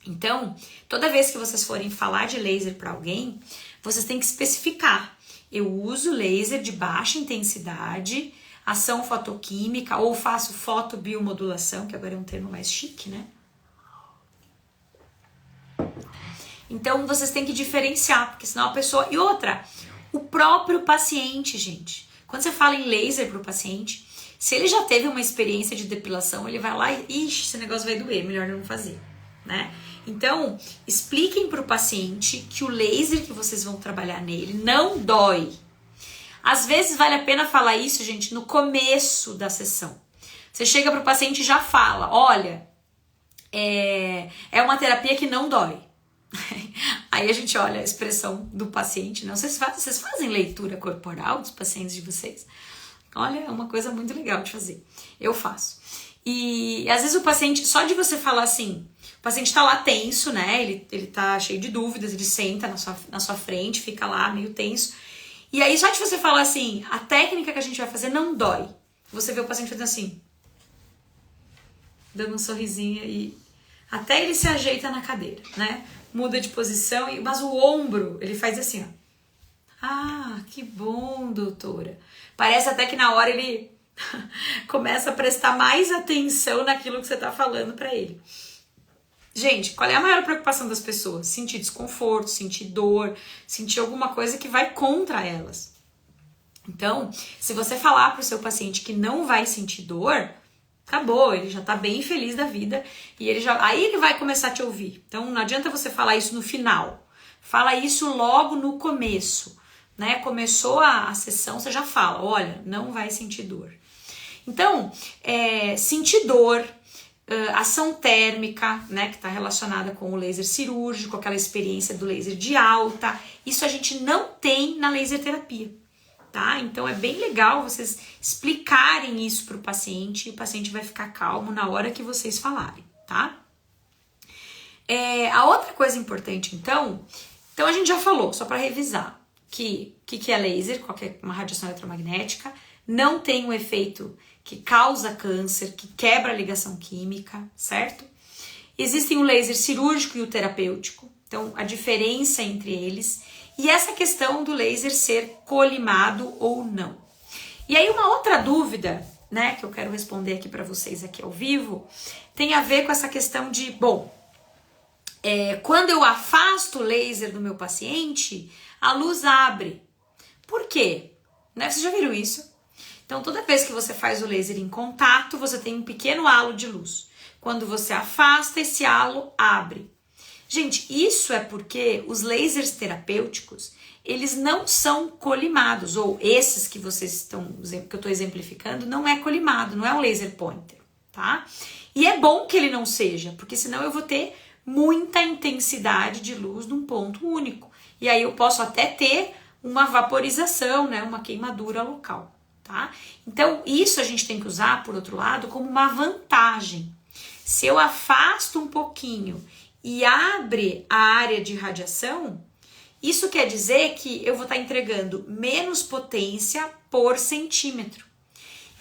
S1: Então, toda vez que vocês forem falar de laser para alguém, vocês têm que especificar. Eu uso laser de baixa intensidade, ação fotoquímica, ou faço fotobiomodulação, que agora é um termo mais chique, né? Então, vocês têm que diferenciar, porque senão a pessoa... E outra, o próprio paciente, gente. Quando você fala em laser pro paciente, se ele já teve uma experiência de depilação, ele vai lá e... Ixi, esse negócio vai doer, melhor não fazer, né? Então, expliquem pro paciente que o laser que vocês vão trabalhar nele não dói. Às vezes vale a pena falar isso, gente, no começo da sessão. Você chega pro paciente e já fala: olha, é uma terapia que não dói. Aí a gente olha a expressão do paciente, não? Vocês fazem leitura corporal dos pacientes de vocês? Olha, é uma coisa muito legal de fazer. Eu faço. E às vezes o paciente, só de você falar assim, o paciente tá lá tenso, né? Ele tá cheio de dúvidas, ele senta na sua frente, fica lá meio tenso. E aí só de você falar assim, a técnica que a gente vai fazer não dói. Você vê o paciente fazendo assim, dando um sorrisinho e até ele se ajeita na cadeira, né? Muda de posição, mas o ombro, ele faz assim, ó. Ah, que bom, doutora. Parece até que na hora ele começa a prestar mais atenção naquilo que você tá falando pra ele. Gente, qual é a maior preocupação das pessoas? Sentir desconforto, sentir dor, sentir alguma coisa que vai contra elas. Então, se você falar pro seu paciente que não vai sentir dor, acabou, ele já tá bem feliz da vida e aí ele vai começar a te ouvir. Então não adianta você falar isso no final, fala isso logo no começo, né? Começou a sessão, você já fala: olha, não vai sentir dor. Então, sentir dor, ação térmica, né, que está relacionada com o laser cirúrgico, aquela experiência do laser de alta, isso a gente não tem na laser terapia. Tá? Então é bem legal vocês explicarem isso para o paciente e o paciente vai ficar calmo na hora que vocês falarem, tá? A outra coisa importante, então a gente já falou, só para revisar, que é laser, uma radiação eletromagnética, não tem um efeito que causa câncer, que quebra a ligação química, certo? Existem o laser cirúrgico e o terapêutico. Então, a diferença entre eles e essa questão do laser ser colimado ou não. E aí uma outra dúvida, né, que eu quero responder aqui para vocês aqui ao vivo, tem a ver com essa questão de, quando eu afasto o laser do meu paciente, a luz abre. Por quê? Né? Vocês já viram isso? Então, toda vez que você faz o laser em contato, você tem um pequeno halo de luz. Quando você afasta, esse halo abre. Gente, isso é porque os lasers terapêuticos, eles não são colimados, ou esses que que eu estou exemplificando, não é colimado, não é um laser pointer, tá? E é bom que ele não seja, porque senão eu vou ter muita intensidade de luz num ponto único. E aí eu posso até ter uma vaporização, né, uma queimadura local, tá? Então, isso a gente tem que usar, por outro lado, como uma vantagem. Se eu afasto um pouquinho e abre a área de radiação, isso quer dizer que eu vou estar entregando menos potência por centímetro.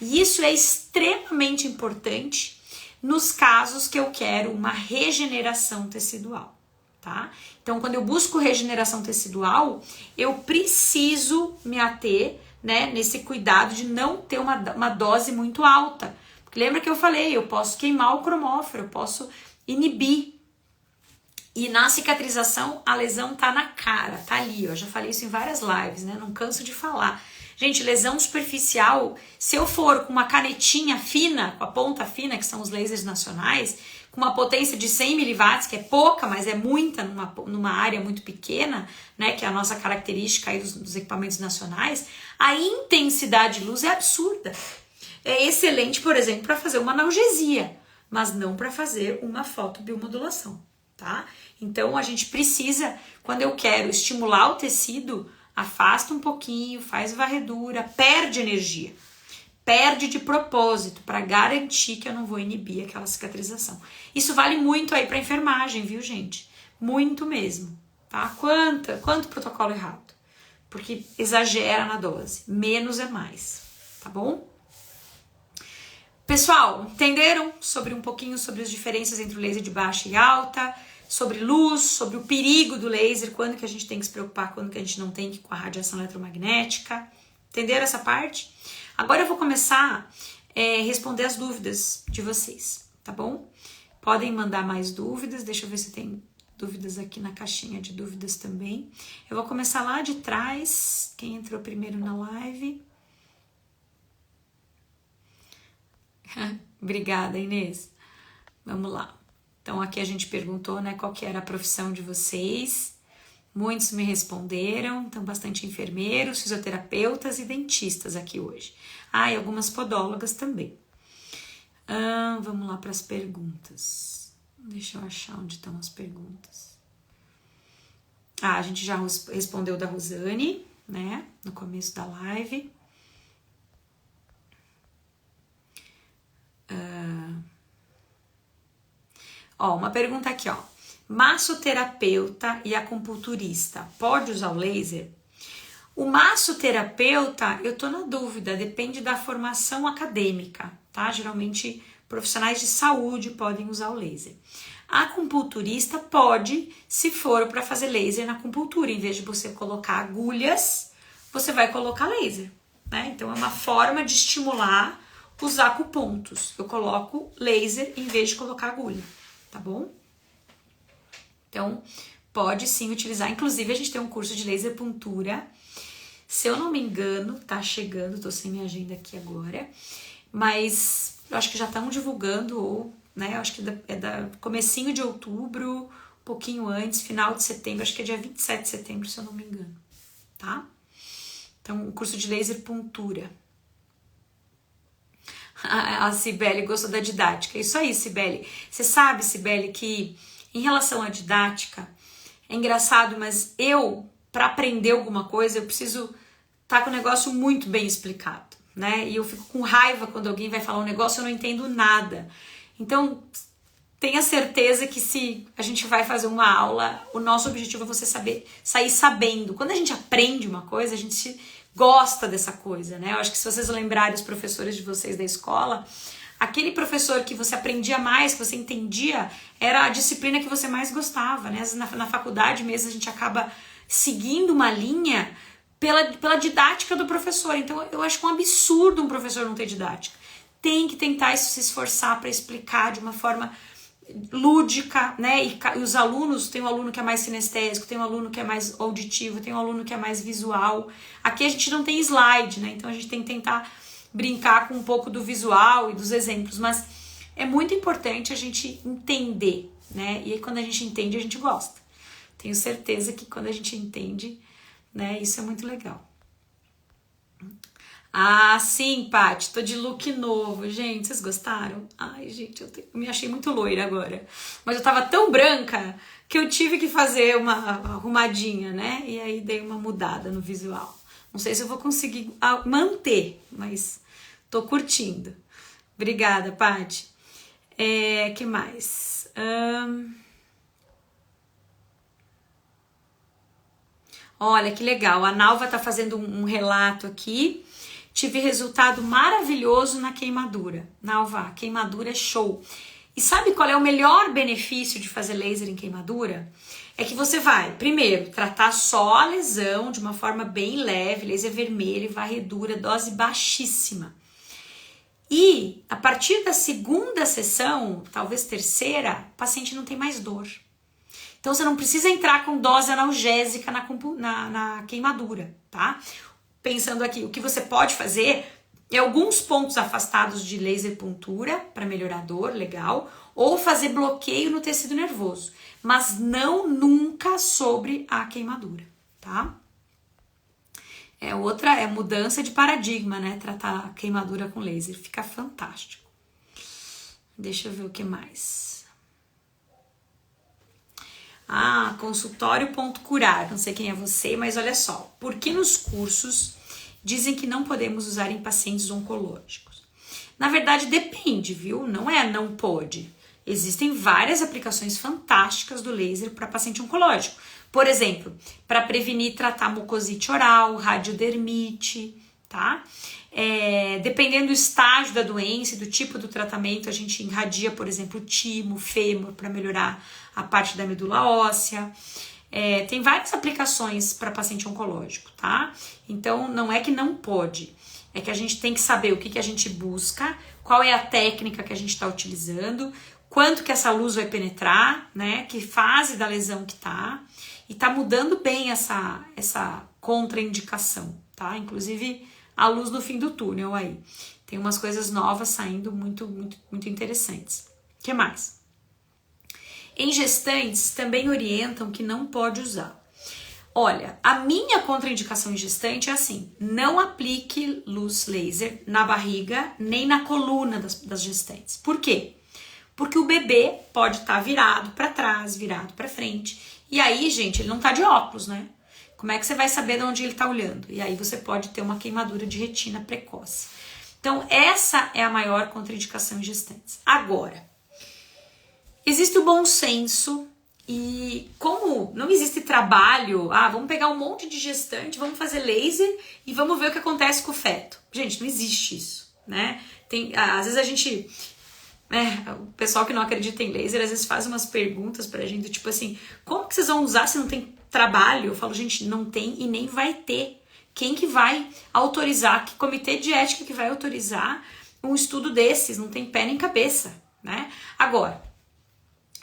S1: E isso é extremamente importante nos casos que eu quero uma regeneração tecidual, tá? Então, quando eu busco regeneração tecidual, eu preciso me ater, né, nesse cuidado de não ter uma dose muito alta. Porque lembra que eu falei, eu posso queimar o cromóforo, eu posso inibir. E na cicatrização, a lesão tá na cara, tá ali, ó. Já falei isso em várias lives, né? Não canso de falar. Gente, lesão superficial, se eu for com uma canetinha fina, com a ponta fina, que são os lasers nacionais, com uma potência de 100 miliwatts, que é pouca, mas é muita numa área muito pequena, né? Que é a nossa característica aí dos equipamentos nacionais, a intensidade de luz é absurda. É excelente, por exemplo, para fazer uma analgesia, mas não para fazer uma fotobiomodulação, tá? Então, a gente precisa, quando eu quero estimular o tecido, afasta um pouquinho, faz varredura, perde energia. Perde de propósito para garantir que eu não vou inibir aquela cicatrização. Isso vale muito aí para enfermagem, viu, gente? Muito mesmo, tá? Quanto protocolo errado? Porque exagera na dose. Menos é mais, tá bom? Pessoal, entenderam um pouquinho sobre as diferenças entre o laser de baixa e alta, sobre luz, sobre o perigo do laser, quando que a gente tem que se preocupar, quando que a gente não tem que ir com a radiação eletromagnética. Entenderam essa parte? Agora eu vou começar a responder as dúvidas de vocês, tá bom? Podem mandar mais dúvidas, deixa eu ver se tem dúvidas aqui na caixinha de dúvidas também. Eu vou começar lá de trás, quem entrou primeiro na live. Obrigada, Inês. Vamos lá. Então, aqui a gente perguntou, né, qual que era a profissão de vocês. Muitos me responderam. Então, bastante enfermeiros, fisioterapeutas e dentistas aqui hoje. E algumas podólogas também. Vamos lá para as perguntas. Deixa eu achar onde estão as perguntas. A gente já respondeu da Rosane, né, no começo da live. Uma pergunta aqui, ó. Massoterapeuta e acupunturista pode usar o laser? O massoterapeuta, eu tô na dúvida, depende da formação acadêmica, tá? Geralmente, profissionais de saúde podem usar o laser. A acupunturista pode, se for para fazer laser na acupuntura, em vez de você colocar agulhas, você vai colocar laser, né? Então, é uma forma de estimular os acupontos. Eu coloco laser em vez de colocar agulha. Tá bom? Então, pode sim utilizar. Inclusive, a gente tem um curso de laser puntura. Se eu não me engano, tá chegando, tô sem minha agenda aqui agora. Mas eu acho que já estão divulgando, ou, né? Eu acho que é da comecinho de outubro, um pouquinho antes, final de setembro, acho que é dia 27 de setembro, se eu não me engano. Tá? Então, o curso de laser puntura. A Cibele gostou da didática. Isso aí, Cibele. Você sabe, Cibele, que em relação à didática, é engraçado, mas para aprender alguma coisa, eu preciso estar com o negócio muito bem explicado, né? E eu fico com raiva quando alguém vai falar um negócio e eu não entendo nada. Então, tenha certeza que se a gente vai fazer uma aula, o nosso objetivo é você sair sabendo. Quando a gente aprende uma coisa, a gente gosta dessa coisa, né? Eu acho que se vocês lembrarem os professores de vocês da escola, aquele professor que você aprendia mais, que você entendia, era a disciplina que você mais gostava, né? Na faculdade mesmo a gente acaba seguindo uma linha pela didática do professor. Então eu acho um absurdo um professor não ter didática. Tem que tentar se esforçar para explicar de uma forma lúdica, né? E os alunos, tem um aluno que é mais sinestésico, tem um aluno que é mais auditivo, tem um aluno que é mais visual. Aqui a gente não tem slide, né? Então a gente tem que tentar brincar com um pouco do visual e dos exemplos, mas é muito importante a gente entender, né? E aí quando a gente entende, a gente gosta. Tenho certeza que quando a gente entende, né, isso é muito legal. Ah, sim, Paty, tô de look novo. Gente, vocês gostaram? Ai, gente, eu me achei muito loira agora. Mas eu tava tão branca que eu tive que fazer uma arrumadinha, né? E aí dei uma mudada no visual. Não sei se eu vou conseguir manter, mas tô curtindo. Obrigada, Paty. Que mais? Olha, que legal. A Nalva tá fazendo um relato aqui. Tive resultado maravilhoso na queimadura. Nalva, a queimadura é show. E sabe qual é o melhor benefício de fazer laser em queimadura? É que você vai, primeiro, tratar só a lesão de uma forma bem leve, laser vermelho e varredura, dose baixíssima. E a partir da segunda sessão, talvez terceira, o paciente não tem mais dor. Então você não precisa entrar com dose analgésica na queimadura, tá? Pensando aqui, o que você pode fazer é alguns pontos afastados de laser puntura para melhorar a dor, legal, ou fazer bloqueio no tecido nervoso, mas não nunca sobre a queimadura, tá? Outra é mudança de paradigma, né? Tratar a queimadura com laser, fica fantástico. Deixa eu ver o que mais. Consultório.curar, não sei quem é você, mas olha só, por que nos cursos dizem que não podemos usar em pacientes oncológicos? Na verdade depende, viu? Não pode. Existem várias aplicações fantásticas do laser para paciente oncológico. Por exemplo, para prevenir e tratar mucosite oral, radiodermite, tá? Dependendo do estágio da doença e do tipo do tratamento, a gente irradia, por exemplo, timo, fêmur, para melhorar a parte da medula óssea. Tem várias aplicações para paciente oncológico, tá? Então, não é que não pode, é que a gente tem que saber o que a gente busca, qual é a técnica que a gente está utilizando, quanto que essa luz vai penetrar, né? Que fase da lesão que tá, e tá mudando bem essa contraindicação, tá? Inclusive, a luz no fim do túnel aí. Tem umas coisas novas saindo muito, muito, muito interessantes. O que mais? Em gestantes também orientam que não pode usar. Olha, a minha contraindicação em gestante é assim, não aplique luz laser na barriga nem na coluna das gestantes. Por quê? Porque o bebê pode estar virado para trás, virado para frente. E aí, gente, ele não tá de óculos, né? Como é que você vai saber de onde ele tá olhando? E aí você pode ter uma queimadura de retina precoce. Então, essa é a maior contraindicação em gestantes. Agora, existe o bom senso e como não existe trabalho, vamos pegar um monte de gestante, vamos fazer laser e vamos ver o que acontece com o feto. Gente, não existe isso, né? Às vezes a gente... o pessoal que não acredita em laser às vezes faz umas perguntas pra gente, tipo assim, como que vocês vão usar se não tem trabalho? Eu falo, gente, não tem e nem vai ter. Quem que vai autorizar? Que comitê de ética que vai autorizar um estudo desses? Não tem pé nem cabeça, né? Agora,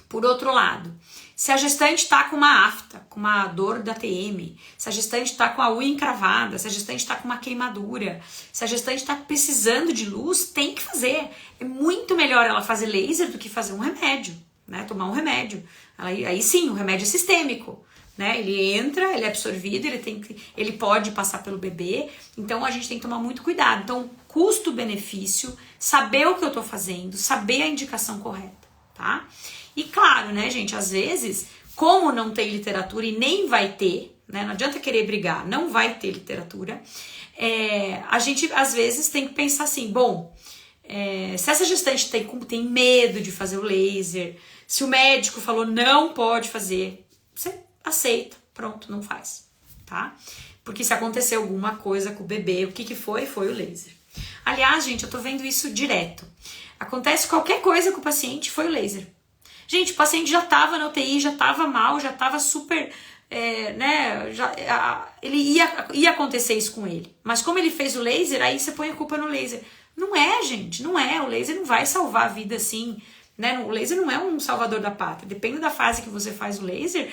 S1: por outro lado, se a gestante está com uma afta, com uma dor da TM, se a gestante está com a unha encravada, se a gestante está com uma queimadura, se a gestante está precisando de luz, tem que fazer. É muito melhor ela fazer laser do que fazer um remédio, né? Tomar um remédio. Aí sim, o remédio é sistêmico, né? Ele entra, ele é absorvido, ele pode passar pelo bebê, então a gente tem que tomar muito cuidado. Então, custo-benefício, saber o que eu estou fazendo, saber a indicação correta, tá? E claro, né, gente, às vezes, como não tem literatura e nem vai ter, né, não adianta querer brigar, não vai ter literatura, a gente às vezes tem que pensar assim, bom, se essa gestante tem medo de fazer o laser, se o médico falou não pode fazer, você aceita, pronto, não faz, tá? Porque se acontecer alguma coisa com o bebê, o que foi? Foi o laser. Aliás, gente, eu tô vendo isso direto. Acontece qualquer coisa com o paciente, foi o laser. Gente, o paciente já estava na UTI, já estava mal, já estava super... ia acontecer isso com ele. Mas como ele fez o laser, aí você põe a culpa no laser. Não é, gente, não é. O laser não vai salvar a vida assim, né? O laser não é um salvador da pátria. Depende da fase que você faz o laser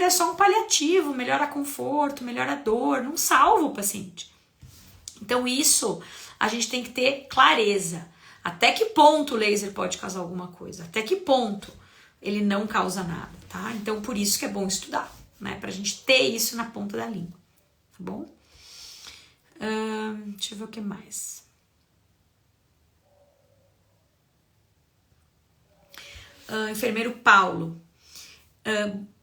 S1: é só um paliativo, melhora conforto, melhora dor, não salva o paciente. Então isso a gente tem que ter clareza. Até que ponto o laser pode causar alguma coisa? Até que ponto ele não causa nada, tá? Então por isso que é bom estudar, né? Pra gente ter isso na ponta da língua, tá bom? Deixa eu ver o que mais. Enfermeiro Paulo.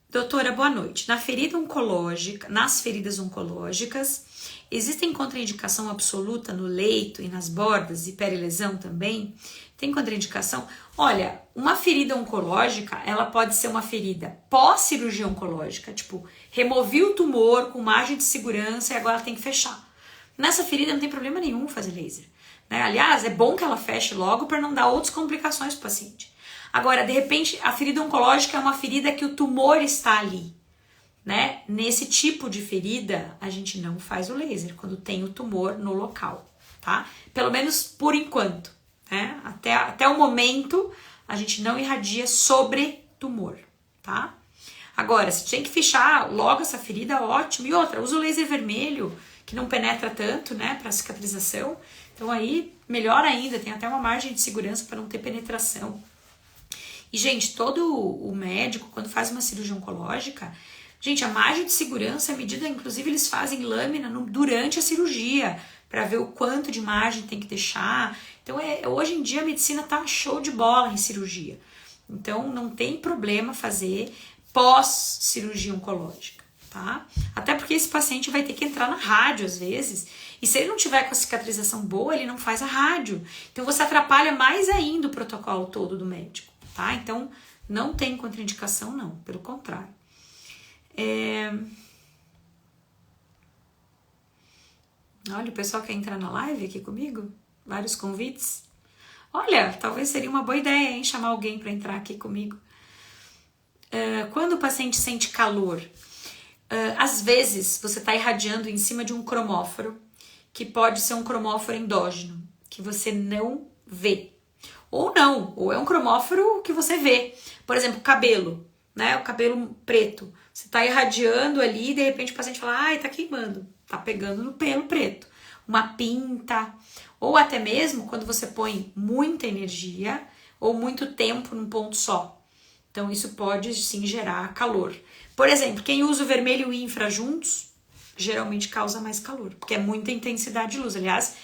S1: Doutora, boa noite. Nas feridas oncológicas, existem contraindicação absoluta no leito e nas bordas e perilesão também? Tem contraindicação? Olha, uma ferida oncológica, ela pode ser uma ferida pós-cirurgia oncológica, tipo, removi o tumor com margem de segurança e agora tem que fechar. Nessa ferida não tem problema nenhum fazer laser, né? Aliás, é bom que ela feche logo para não dar outras complicações para o paciente. Agora, de repente, a ferida oncológica é uma ferida que o tumor está ali, né? Nesse tipo de ferida, a gente não faz o laser quando tem o tumor no local, tá? Pelo menos por enquanto, né? Até o momento, a gente não irradia sobre tumor, tá? Agora, se tem que fechar logo essa ferida, ótimo. E outra, usa o laser vermelho, que não penetra tanto, né, para cicatrização. Então aí, melhor ainda, tem até uma margem de segurança para não ter penetração. E, gente, todo o médico, quando faz uma cirurgia oncológica, gente, a margem de segurança, à medida, inclusive, eles fazem lâmina durante a cirurgia, para ver o quanto de margem tem que deixar. Então, hoje em dia, a medicina tá show de bola em cirurgia. Então, não tem problema fazer pós-cirurgia oncológica, tá? Até porque esse paciente vai ter que entrar na rádio, às vezes, e se ele não tiver com a cicatrização boa, ele não faz a rádio. Então, você atrapalha mais ainda o protocolo todo do médico. Tá? Então, não tem contraindicação, não. Pelo contrário. Olha, o pessoal quer entrar na live aqui comigo? Vários convites. Olha, talvez seria uma boa ideia, hein? Chamar alguém para entrar aqui comigo. Quando o paciente sente calor, às vezes você está irradiando em cima de um cromóforo, que pode ser um cromóforo endógeno, que você não vê. Ou não, ou é um cromóforo que você vê. Por exemplo, cabelo, né? O cabelo preto. Você tá irradiando ali e de repente o paciente fala, ai, tá queimando. Tá pegando no pelo preto. Uma pinta. Ou até mesmo quando você põe muita energia ou muito tempo num ponto só. Então isso pode sim gerar calor. Por exemplo, quem usa o vermelho e o infra juntos, geralmente causa mais calor. Porque é muita intensidade de luz. Aliás,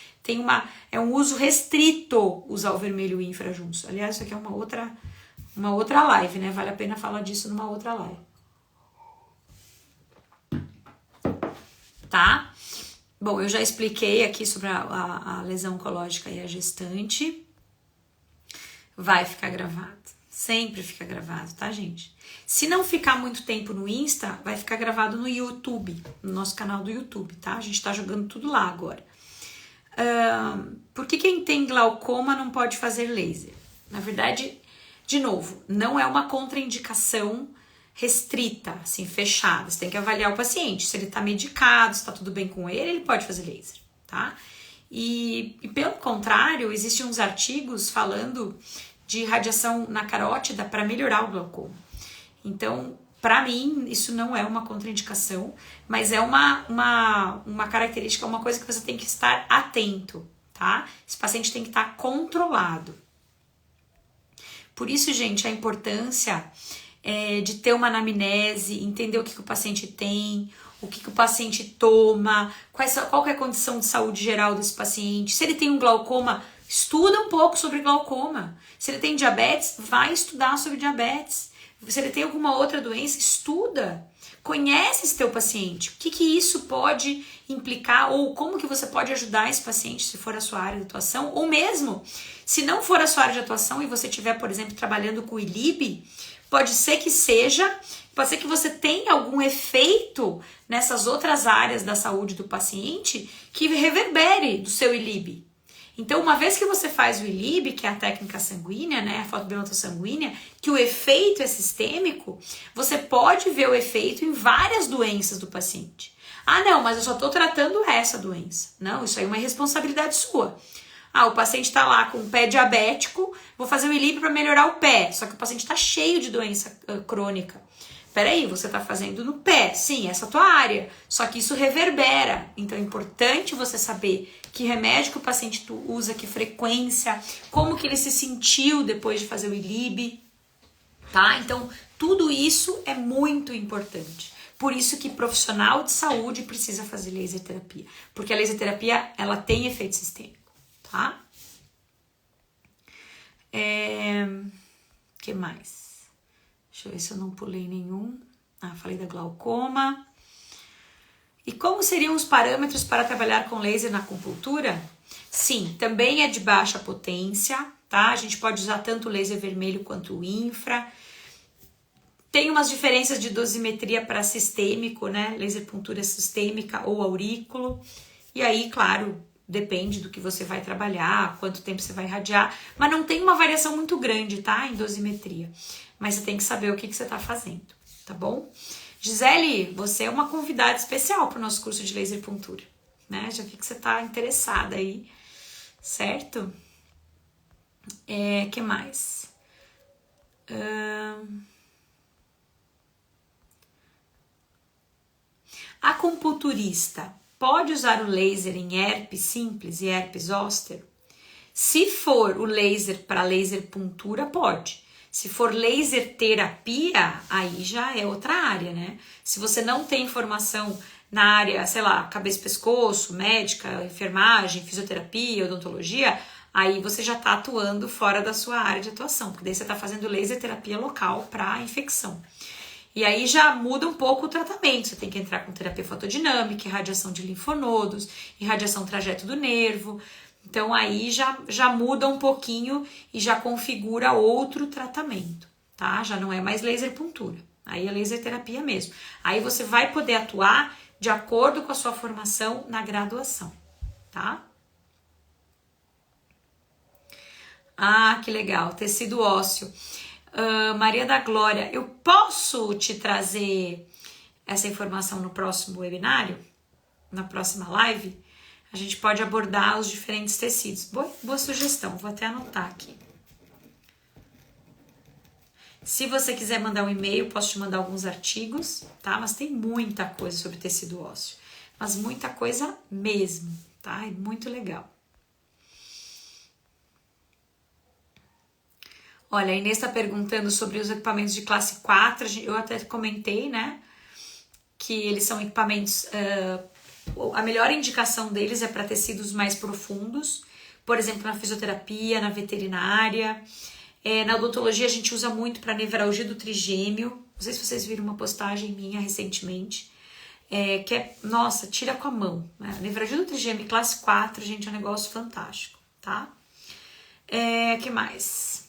S1: é um uso restrito usar o vermelho e o infra juntos. Aliás, isso aqui é uma outra live, né? Vale a pena falar disso numa outra live. Tá? Bom, eu já expliquei aqui sobre a lesão oncológica e a gestante. Vai ficar gravado. Sempre fica gravado, tá, gente? Se não ficar muito tempo no Insta, vai ficar gravado no YouTube, no nosso canal do YouTube, tá? A gente tá jogando tudo lá agora. Por que quem tem glaucoma não pode fazer laser? Na verdade, de novo, não é uma contraindicação restrita, assim, fechada. Você tem que avaliar o paciente. Se ele tá medicado, se tá tudo bem com ele pode fazer laser, tá? E pelo contrário, existem uns artigos falando de radiação na carótida para melhorar o glaucoma. Então, para mim, isso não é uma contraindicação, mas é uma característica, uma coisa que você tem que estar atento, tá? Esse paciente tem que estar controlado. Por isso, gente, a importância de ter uma anamnese, entender o que o paciente tem, o que o paciente toma, qual que é a condição de saúde geral desse paciente. Se ele tem um glaucoma, estuda um pouco sobre glaucoma. Se ele tem diabetes, vai estudar sobre diabetes. Se ele tem alguma outra doença, estuda. Conhece esse teu paciente. O que isso pode implicar ou como que você pode ajudar esse paciente se for a sua área de atuação. Ou mesmo, se não for a sua área de atuação e você estiver, por exemplo, trabalhando com o ILIB, pode ser que você tenha algum efeito nessas outras áreas da saúde do paciente que reverbere do seu ILIB. Então, uma vez que você faz o ILIB, que é a técnica sanguínea, né, a fotobiometria sanguínea, que o efeito é sistêmico, você pode ver o efeito em várias doenças do paciente. Ah, não, mas eu só estou tratando essa doença. Não, isso aí é uma responsabilidade sua. Ah, o paciente está lá com o pé diabético, vou fazer o ILIB para melhorar o pé, só que o paciente está cheio de doença crônica. Peraí, você está fazendo no pé, sim, essa é a tua área, só que isso reverbera. Então é importante você saber que remédio que o paciente usa, que frequência, como que ele se sentiu depois de fazer o ILIB, tá? Então tudo isso é muito importante. Por isso que profissional de saúde precisa fazer laser terapia, porque a laser terapia ela tem efeito sistêmico, tá? Que mais? Deixa eu ver se eu não pulei nenhum. Ah, falei da glaucoma. E como seriam os parâmetros para trabalhar com laser na acupuntura? Sim, também é de baixa potência, tá? A gente pode usar tanto o laser vermelho quanto o infra. Tem umas diferenças de dosimetria para sistêmico, né? Laser puntura sistêmica ou aurículo. E aí, claro, depende do que você vai trabalhar, quanto tempo você vai irradiar. Mas não tem uma variação muito grande, tá? Em dosimetria. Mas você tem que saber o que você está fazendo, tá bom? Gisele, você é uma convidada especial para o nosso curso de laser puntura, né? Já vi que você está interessada aí, certo? Que mais? Acupunturista pode usar o laser em herpes simples e herpes zoster? Se for o laser para laser puntura, pode. Se for laser terapia, aí já é outra área, né? Se você não tem formação na área, sei lá, cabeça e pescoço, médica, enfermagem, fisioterapia, odontologia, aí você já tá atuando fora da sua área de atuação, porque daí você tá fazendo laser terapia local para infecção. E aí já muda um pouco o tratamento, você tem que entrar com terapia fotodinâmica, irradiação de linfonodos, irradiação trajeto do nervo. Então aí já muda um pouquinho e já configura outro tratamento, tá? Já não é mais laser puntura, aí é laser terapia mesmo. Aí você vai poder atuar de acordo com a sua formação na graduação, tá? Ah, que legal, tecido ósseo. Maria da Glória, eu posso te trazer essa informação no próximo webinário? Na próxima live? A gente pode abordar os diferentes tecidos. Boa sugestão, vou até anotar aqui. Se você quiser mandar um e-mail, posso te mandar alguns artigos, tá? Mas tem muita coisa sobre tecido ósseo. Mas muita coisa mesmo, tá? É muito legal. Olha, a Inês está perguntando sobre os equipamentos de classe 4. Eu até comentei, né? Que eles são equipamentos... a melhor indicação deles é para tecidos mais profundos. Por exemplo, na fisioterapia, na veterinária. Na odontologia a gente usa muito para nevralgia do trigêmeo. Não sei se vocês viram uma postagem minha recentemente. Que é, nossa, tira com a mão. Né? Nevralgia do trigêmeo classe 4, gente, é um negócio fantástico, tá? Que mais?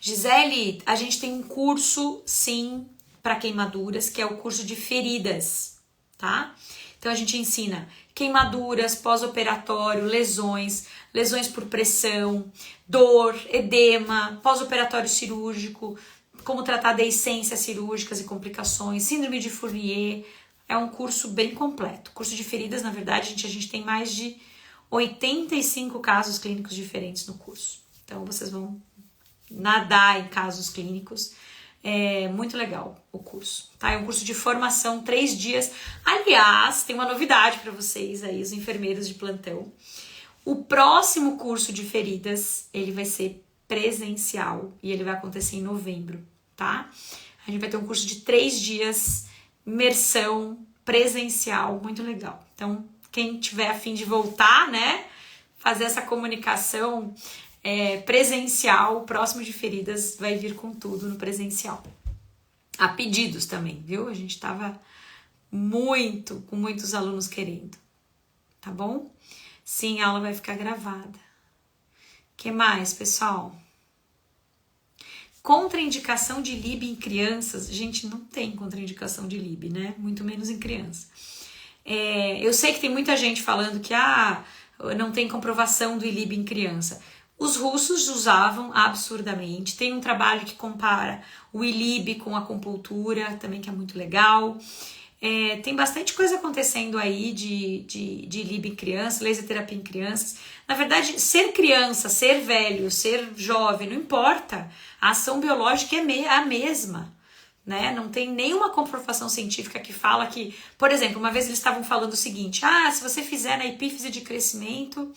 S1: Gisele, a gente tem um curso, sim, para queimaduras, que é o curso de feridas, tá? Então a gente ensina queimaduras, pós-operatório, lesões por pressão, dor, edema, pós-operatório cirúrgico, como tratar deiscências cirúrgicas e complicações, síndrome de Fournier. É um curso bem completo. Curso de feridas, na verdade, a gente tem mais de 85 casos clínicos diferentes no curso. Então vocês vão nadar em casos clínicos. É muito legal o curso, tá? É um curso de formação, 3 dias. Aliás, tem uma novidade para vocês aí, os enfermeiros de plantão. O próximo curso de feridas, ele vai ser presencial e ele vai acontecer em novembro, tá? A gente vai ter um curso de 3 dias, imersão presencial, muito legal. Então, quem tiver a fim de voltar, né, fazer essa comunicação presencial, o próximo de feridas vai vir com tudo no presencial. Há pedidos também, viu? A gente tava com muitos alunos querendo, tá bom? Sim, a aula vai ficar gravada. Que mais, pessoal? Contraindicação de LIB em crianças. Gente, não tem contraindicação de LIB, né? Muito menos em criança. Eu sei que tem muita gente falando que não tem comprovação do ILIB em criança. Os russos usavam absurdamente. Tem um trabalho que compara o ILIB com a acupuntura, também, que é muito legal. Tem bastante coisa acontecendo aí de ILIB em criança, laser terapia em crianças. Na verdade, ser criança, ser velho, ser jovem, não importa. A ação biológica é a mesma. Né? Não tem nenhuma comprovação científica que fala que, por exemplo, uma vez eles estavam falando o seguinte: se você fizer na epífise de crescimento,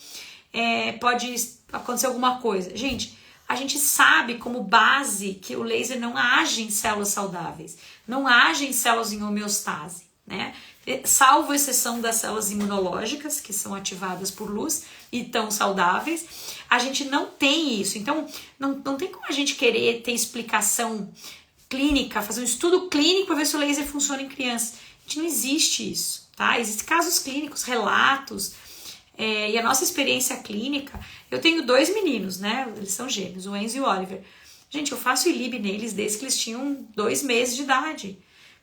S1: pode acontecer alguma coisa. Gente, a gente sabe como base que o laser não age em células saudáveis, não age em células em homeostase, né? Salvo exceção das células imunológicas, que são ativadas por luz e estão saudáveis, a gente não tem isso. Então, não tem como a gente querer ter explicação clínica, fazer um estudo clínico para ver se o laser funciona em crianças. Gente, não existe isso, tá? Existem casos clínicos, relatos, e a nossa experiência clínica. Eu tenho 2 meninos, né? Eles são gêmeos, o Enzo e o Oliver. Gente, eu faço ILIB neles desde que eles tinham 2 meses de idade.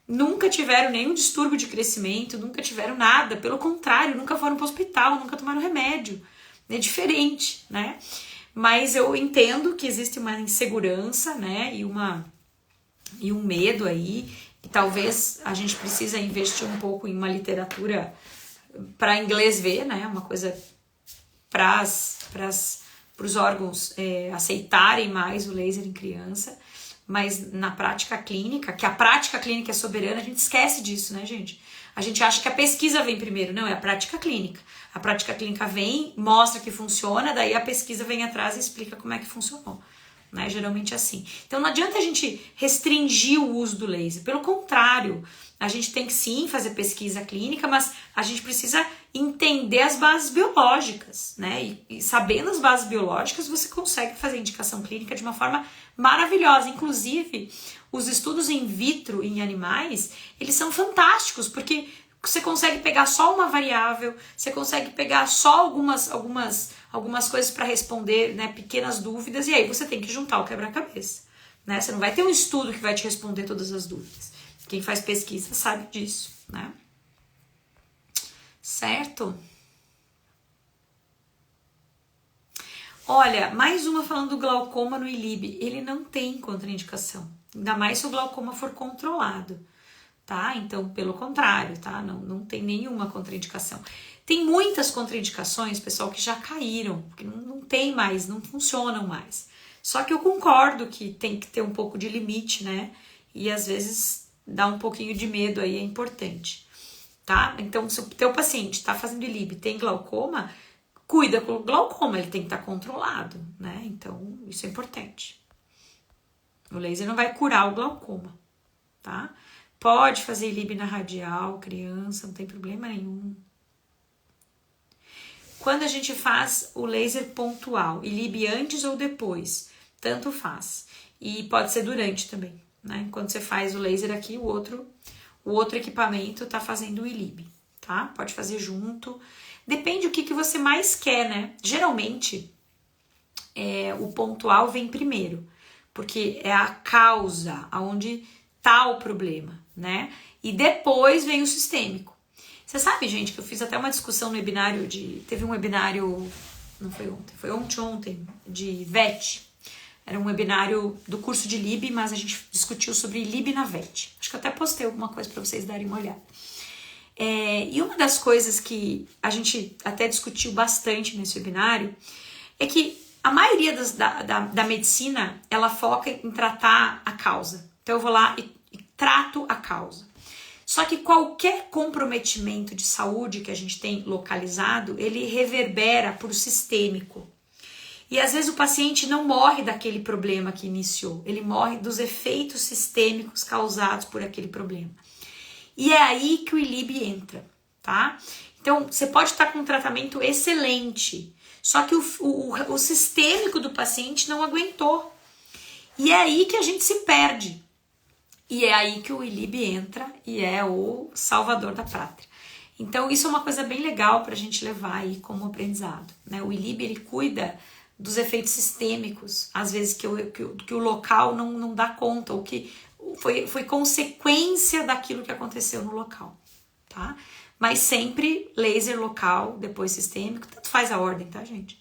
S1: Nunca tiveram nenhum distúrbio de crescimento, nunca tiveram nada. Pelo contrário, nunca foram para o hospital, nunca tomaram remédio. É diferente, né? Mas eu entendo que existe uma insegurança, né? E um medo aí, e talvez a gente precisa investir um pouco em uma literatura para inglês ver, né? Uma coisa para os órgãos aceitarem mais o laser em criança, mas na prática clínica, que a prática clínica é soberana, a gente esquece disso, né, gente? A gente acha que a pesquisa vem primeiro, não, é a prática clínica. A prática clínica vem, mostra que funciona, daí a pesquisa vem atrás e explica como é que funcionou. Né? Geralmente é assim. Então não adianta a gente restringir o uso do laser. Pelo contrário, a gente tem que sim fazer pesquisa clínica, mas a gente precisa entender as bases biológicas, né? E sabendo as bases biológicas, você consegue fazer indicação clínica de uma forma maravilhosa. Inclusive, os estudos in vitro em animais, eles são fantásticos, porque você consegue pegar só uma variável, você consegue pegar só algumas coisas para responder, né, pequenas dúvidas, e aí você tem que juntar o quebra-cabeça. Né? Você não vai ter um estudo que vai te responder todas as dúvidas. Quem faz pesquisa sabe disso, né? Certo? Olha, mais uma falando do glaucoma no ILIB. Ele não tem contraindicação. Ainda mais se o glaucoma for controlado. Tá? Então, pelo contrário, tá? Não tem nenhuma contraindicação. Tem muitas contraindicações, pessoal, que já caíram, que não tem mais, não funcionam mais. Só que eu concordo que tem que ter um pouco de limite, né? E às vezes dá um pouquinho de medo aí, é importante, tá? Então, se o teu paciente tá fazendo ILIB e tem glaucoma, cuida com o glaucoma, ele tem que estar controlado, né? Então, isso é importante. O laser não vai curar o glaucoma, tá? Pode fazer ILIB na radial, criança, não tem problema nenhum. Quando a gente faz o laser pontual, ILIB antes ou depois, tanto faz. E pode ser durante também, né? Quando você faz o laser aqui, o outro equipamento tá fazendo o ILIB, tá? Pode fazer junto. Depende do que você mais quer, né? Geralmente, o pontual vem primeiro, porque é a causa, aonde tá o problema, né? E depois vem o sistêmico. Você sabe, gente, que eu fiz até uma discussão no webinário teve um webinário, não foi ontem, foi ontem, de VET. Era um webinário do curso de LIB, mas a gente discutiu sobre LIB na VET. Acho que eu até postei alguma coisa para vocês darem uma olhada. E uma das coisas que a gente até discutiu bastante nesse webinário é que a maioria da medicina, ela foca em tratar a causa. Então eu vou lá e trato a causa. Só que qualquer comprometimento de saúde que a gente tem localizado, ele reverbera para o sistêmico. E às vezes o paciente não morre daquele problema que iniciou, ele morre dos efeitos sistêmicos causados por aquele problema. E é aí que o ILIB entra, tá? Então, você pode estar com um tratamento excelente, só que o sistêmico do paciente não aguentou. E é aí que a gente se perde. E é aí que o ILIB entra e é o salvador da pátria. Então, isso é uma coisa bem legal para a gente levar aí como aprendizado, né? O ILIB, ele cuida dos efeitos sistêmicos, às vezes que o local não dá conta, ou que foi consequência daquilo que aconteceu no local, tá? Mas sempre laser local, depois sistêmico, tanto faz a ordem, tá, gente?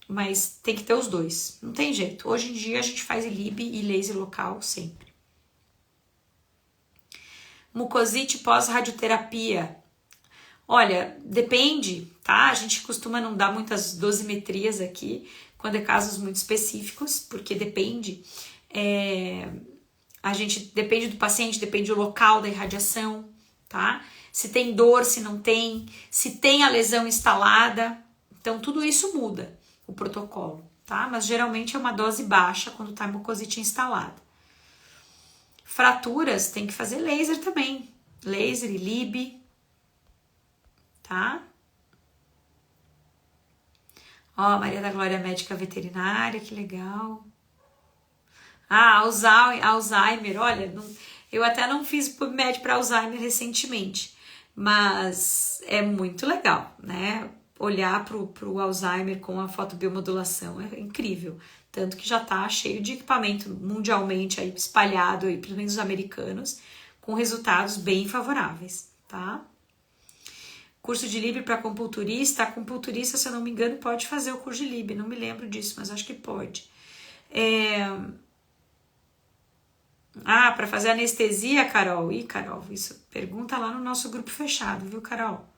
S1: Mas tem que ter os dois, não tem jeito. Hoje em dia a gente faz ILIB e laser local sempre. Mucosite pós-radioterapia. Olha, depende, tá? A gente costuma não dar muitas dosimetrias aqui, quando é casos muito específicos, porque depende. A gente depende do paciente, depende do local da irradiação, tá? Se tem dor, se não tem, se tem a lesão instalada. Então, tudo isso muda o protocolo, tá? Mas geralmente é uma dose baixa quando tá a mucosite instalada. Fraturas, tem que fazer laser também. Laser e LIB, tá? Ó, Maria da Glória médica veterinária, que legal. Ah, Alzheimer, olha, eu até não fiz PubMed para Alzheimer recentemente, mas é muito legal, né? Olhar pro Alzheimer com a fotobiomodulação é incrível. Tanto que já tá cheio de equipamento mundialmente aí espalhado, aí, pelo menos os americanos, com resultados bem favoráveis, tá? Curso de LIB para acupunturista. Acupunturista, se eu não me engano, pode fazer o curso de LIB. Não me lembro disso, mas acho que pode. Para fazer anestesia, Carol? Ih, Carol, isso pergunta lá no nosso grupo fechado, viu, Carol?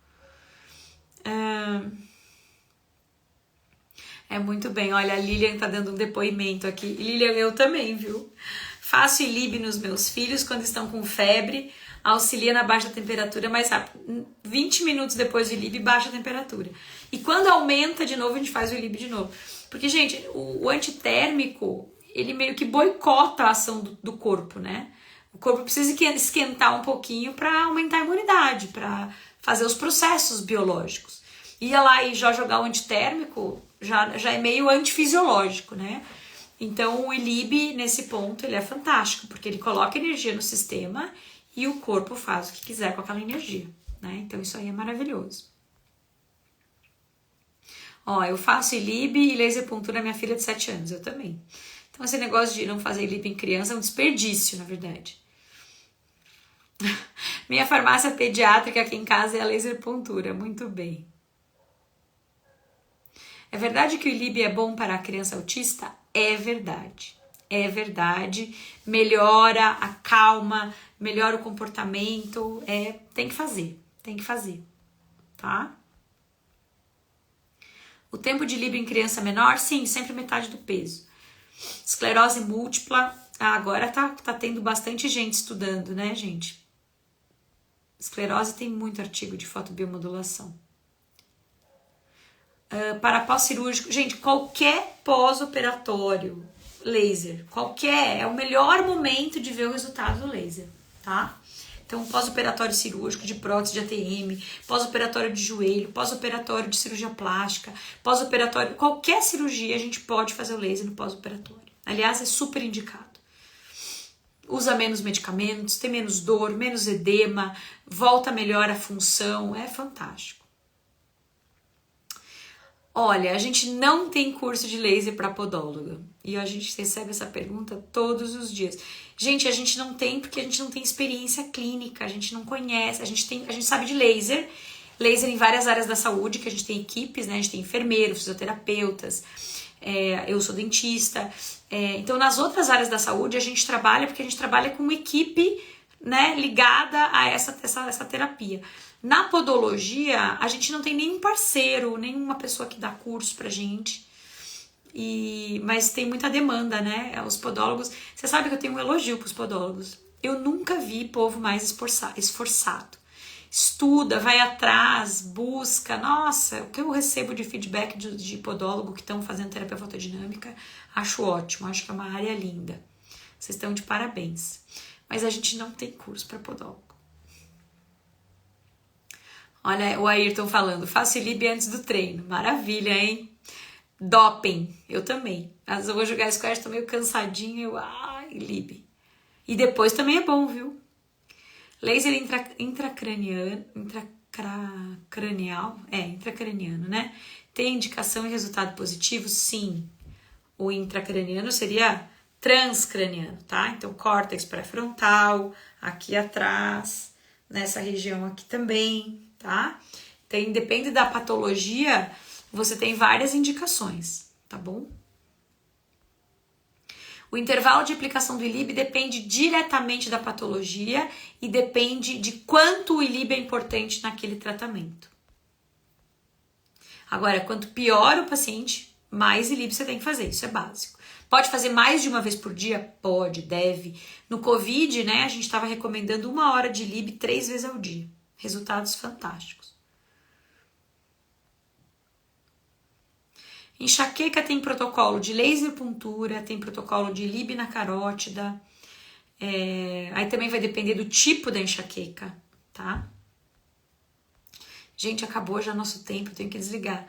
S1: É muito bem. Olha, a Lilian tá dando um depoimento aqui. Lilian, eu também, viu? Faço ILIB nos meus filhos quando estão com febre, auxilia na baixa temperatura mais rápido. 20 minutos depois do ILIB, baixa a temperatura. E quando aumenta de novo, a gente faz o ILIB de novo. Porque, gente, o antitérmico, ele meio que boicota a ação do corpo, né? O corpo precisa esquentar um pouquinho para aumentar a imunidade, para fazer os processos biológicos. Ia lá e já jogar o antitérmico, já é meio antifisiológico, né? Então o ILIB, nesse ponto, ele é fantástico, porque ele coloca energia no sistema e o corpo faz o que quiser com aquela energia, né? Então isso aí é maravilhoso. Ó, eu faço ILIB e laser pontura minha filha de 7 anos, eu também. Então esse negócio de não fazer ILIB em criança é um desperdício, na verdade. Minha farmácia pediátrica aqui em casa é a laser pontura, muito bem. É verdade que o ILIB é bom para a criança autista? É verdade. É verdade. Melhora a calma, melhora o comportamento. Tem que fazer, tá? O tempo de ILIB em criança menor? Sim, sempre metade do peso. Esclerose múltipla, agora tá tendo bastante gente estudando, né, gente? Esclerose tem muito artigo de fotobiomodulação. Para pós-cirúrgico, gente, qualquer pós-operatório laser, é o melhor momento de ver o resultado do laser, tá? Então, pós-operatório cirúrgico de prótese de ATM, pós-operatório de joelho, pós-operatório de cirurgia plástica, pós-operatório, qualquer cirurgia a gente pode fazer o laser no pós-operatório. Aliás, é super indicado. Usa menos medicamentos, tem menos dor, menos edema, volta melhor a função, é fantástico. Olha, a gente não tem curso de laser para podóloga. E a gente recebe essa pergunta todos os dias. Gente, a gente não tem porque a gente não tem experiência clínica, a gente não conhece, a gente sabe de laser em várias áreas da saúde, que a gente tem equipes, né? A gente tem enfermeiros, fisioterapeutas, eu sou dentista. Então, nas outras áreas da saúde, a gente trabalha porque a gente trabalha com uma equipe, né, ligada a essa terapia. Na podologia, a gente não tem nenhum parceiro, nenhuma pessoa que dá curso pra gente, mas tem muita demanda, né? Os podólogos, você sabe que eu tenho um elogio pros podólogos. Eu nunca vi povo mais esforçado. Estuda, vai atrás, busca. Nossa, o que eu recebo de feedback de podólogo que estão fazendo terapia fotodinâmica, acho ótimo, acho que é uma área linda. Vocês estão de parabéns. Mas a gente não tem curso para podólogo. Olha o Ayrton falando, faço ILIB antes do treino. Maravilha, hein? Doping, eu também. Mas eu vou jogar squash, tô meio cansadinha, ILIB. E depois também é bom, viu? Laser intracraniano, né? Tem indicação e resultado positivo? Sim. O intracraniano seria transcraniano, tá? Então, córtex pré-frontal, aqui atrás, nessa região aqui também, tá? Então, depende da patologia, você tem várias indicações, tá bom? O intervalo de aplicação do ILIB depende diretamente da patologia e depende de quanto o ILIB é importante naquele tratamento. Agora, quanto pior o paciente, mais ILIB você tem que fazer, isso é básico. Pode fazer mais de uma vez por dia? Pode, deve. No COVID, né, a gente estava recomendando 1 hora de ILIB 3 vezes ao dia. Resultados fantásticos. Enxaqueca tem protocolo de laser puntura, tem protocolo de ILIB na carótida. Aí também vai depender do tipo da enxaqueca, tá? Gente, acabou já nosso tempo, eu tenho que desligar.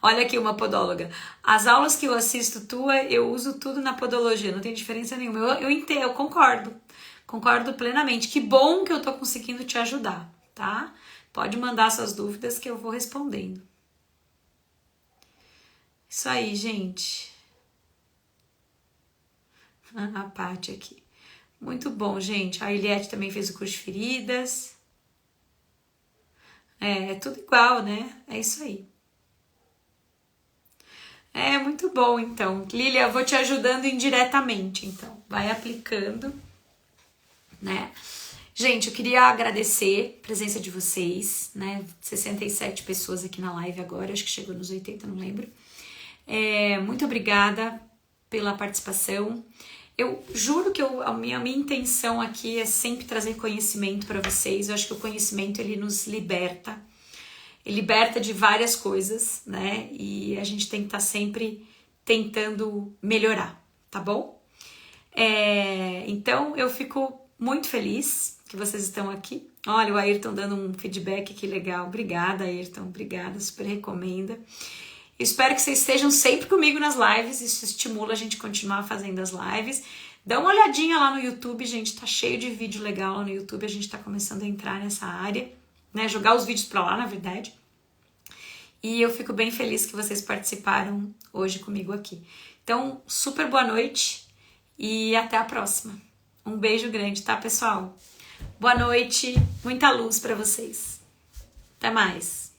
S1: Olha aqui uma podóloga. As aulas que eu assisto tua, eu uso tudo na podologia, não tem diferença nenhuma. Eu entendo, eu concordo. Concordo plenamente. Que bom que eu tô conseguindo te ajudar, tá? Pode mandar suas dúvidas que eu vou respondendo. Isso aí, gente. A Paty aqui. Muito bom, gente. A Eliette também fez o curso de feridas. É tudo igual, né? É isso aí. É muito bom, então. Lília, eu vou te ajudando indiretamente, então. Vai aplicando, né? Gente, eu queria agradecer a presença de vocês, né? 67 pessoas aqui na live agora, acho que chegou nos 80, não lembro. Muito obrigada pela participação. Eu juro que a minha intenção aqui é sempre trazer conhecimento para vocês. Eu acho que o conhecimento, ele nos liberta. Ele liberta de várias coisas, né? E a gente tem que estar sempre tentando melhorar, tá bom? Então, eu fico muito feliz que vocês estão aqui. Olha, o Ayrton dando um feedback, que legal. Obrigada, Ayrton. Obrigada, super recomenda. Eu espero que vocês estejam sempre comigo nas lives. Isso estimula a gente continuar fazendo as lives. Dá uma olhadinha lá no YouTube, gente. Tá cheio de vídeo legal lá no YouTube. A gente tá começando a entrar nessa área, né? Jogar os vídeos pra lá, na verdade. E eu fico bem feliz que vocês participaram hoje comigo aqui. Então, super boa noite e até a próxima. Um beijo grande, tá, pessoal? Boa noite, muita luz pra vocês. Até mais.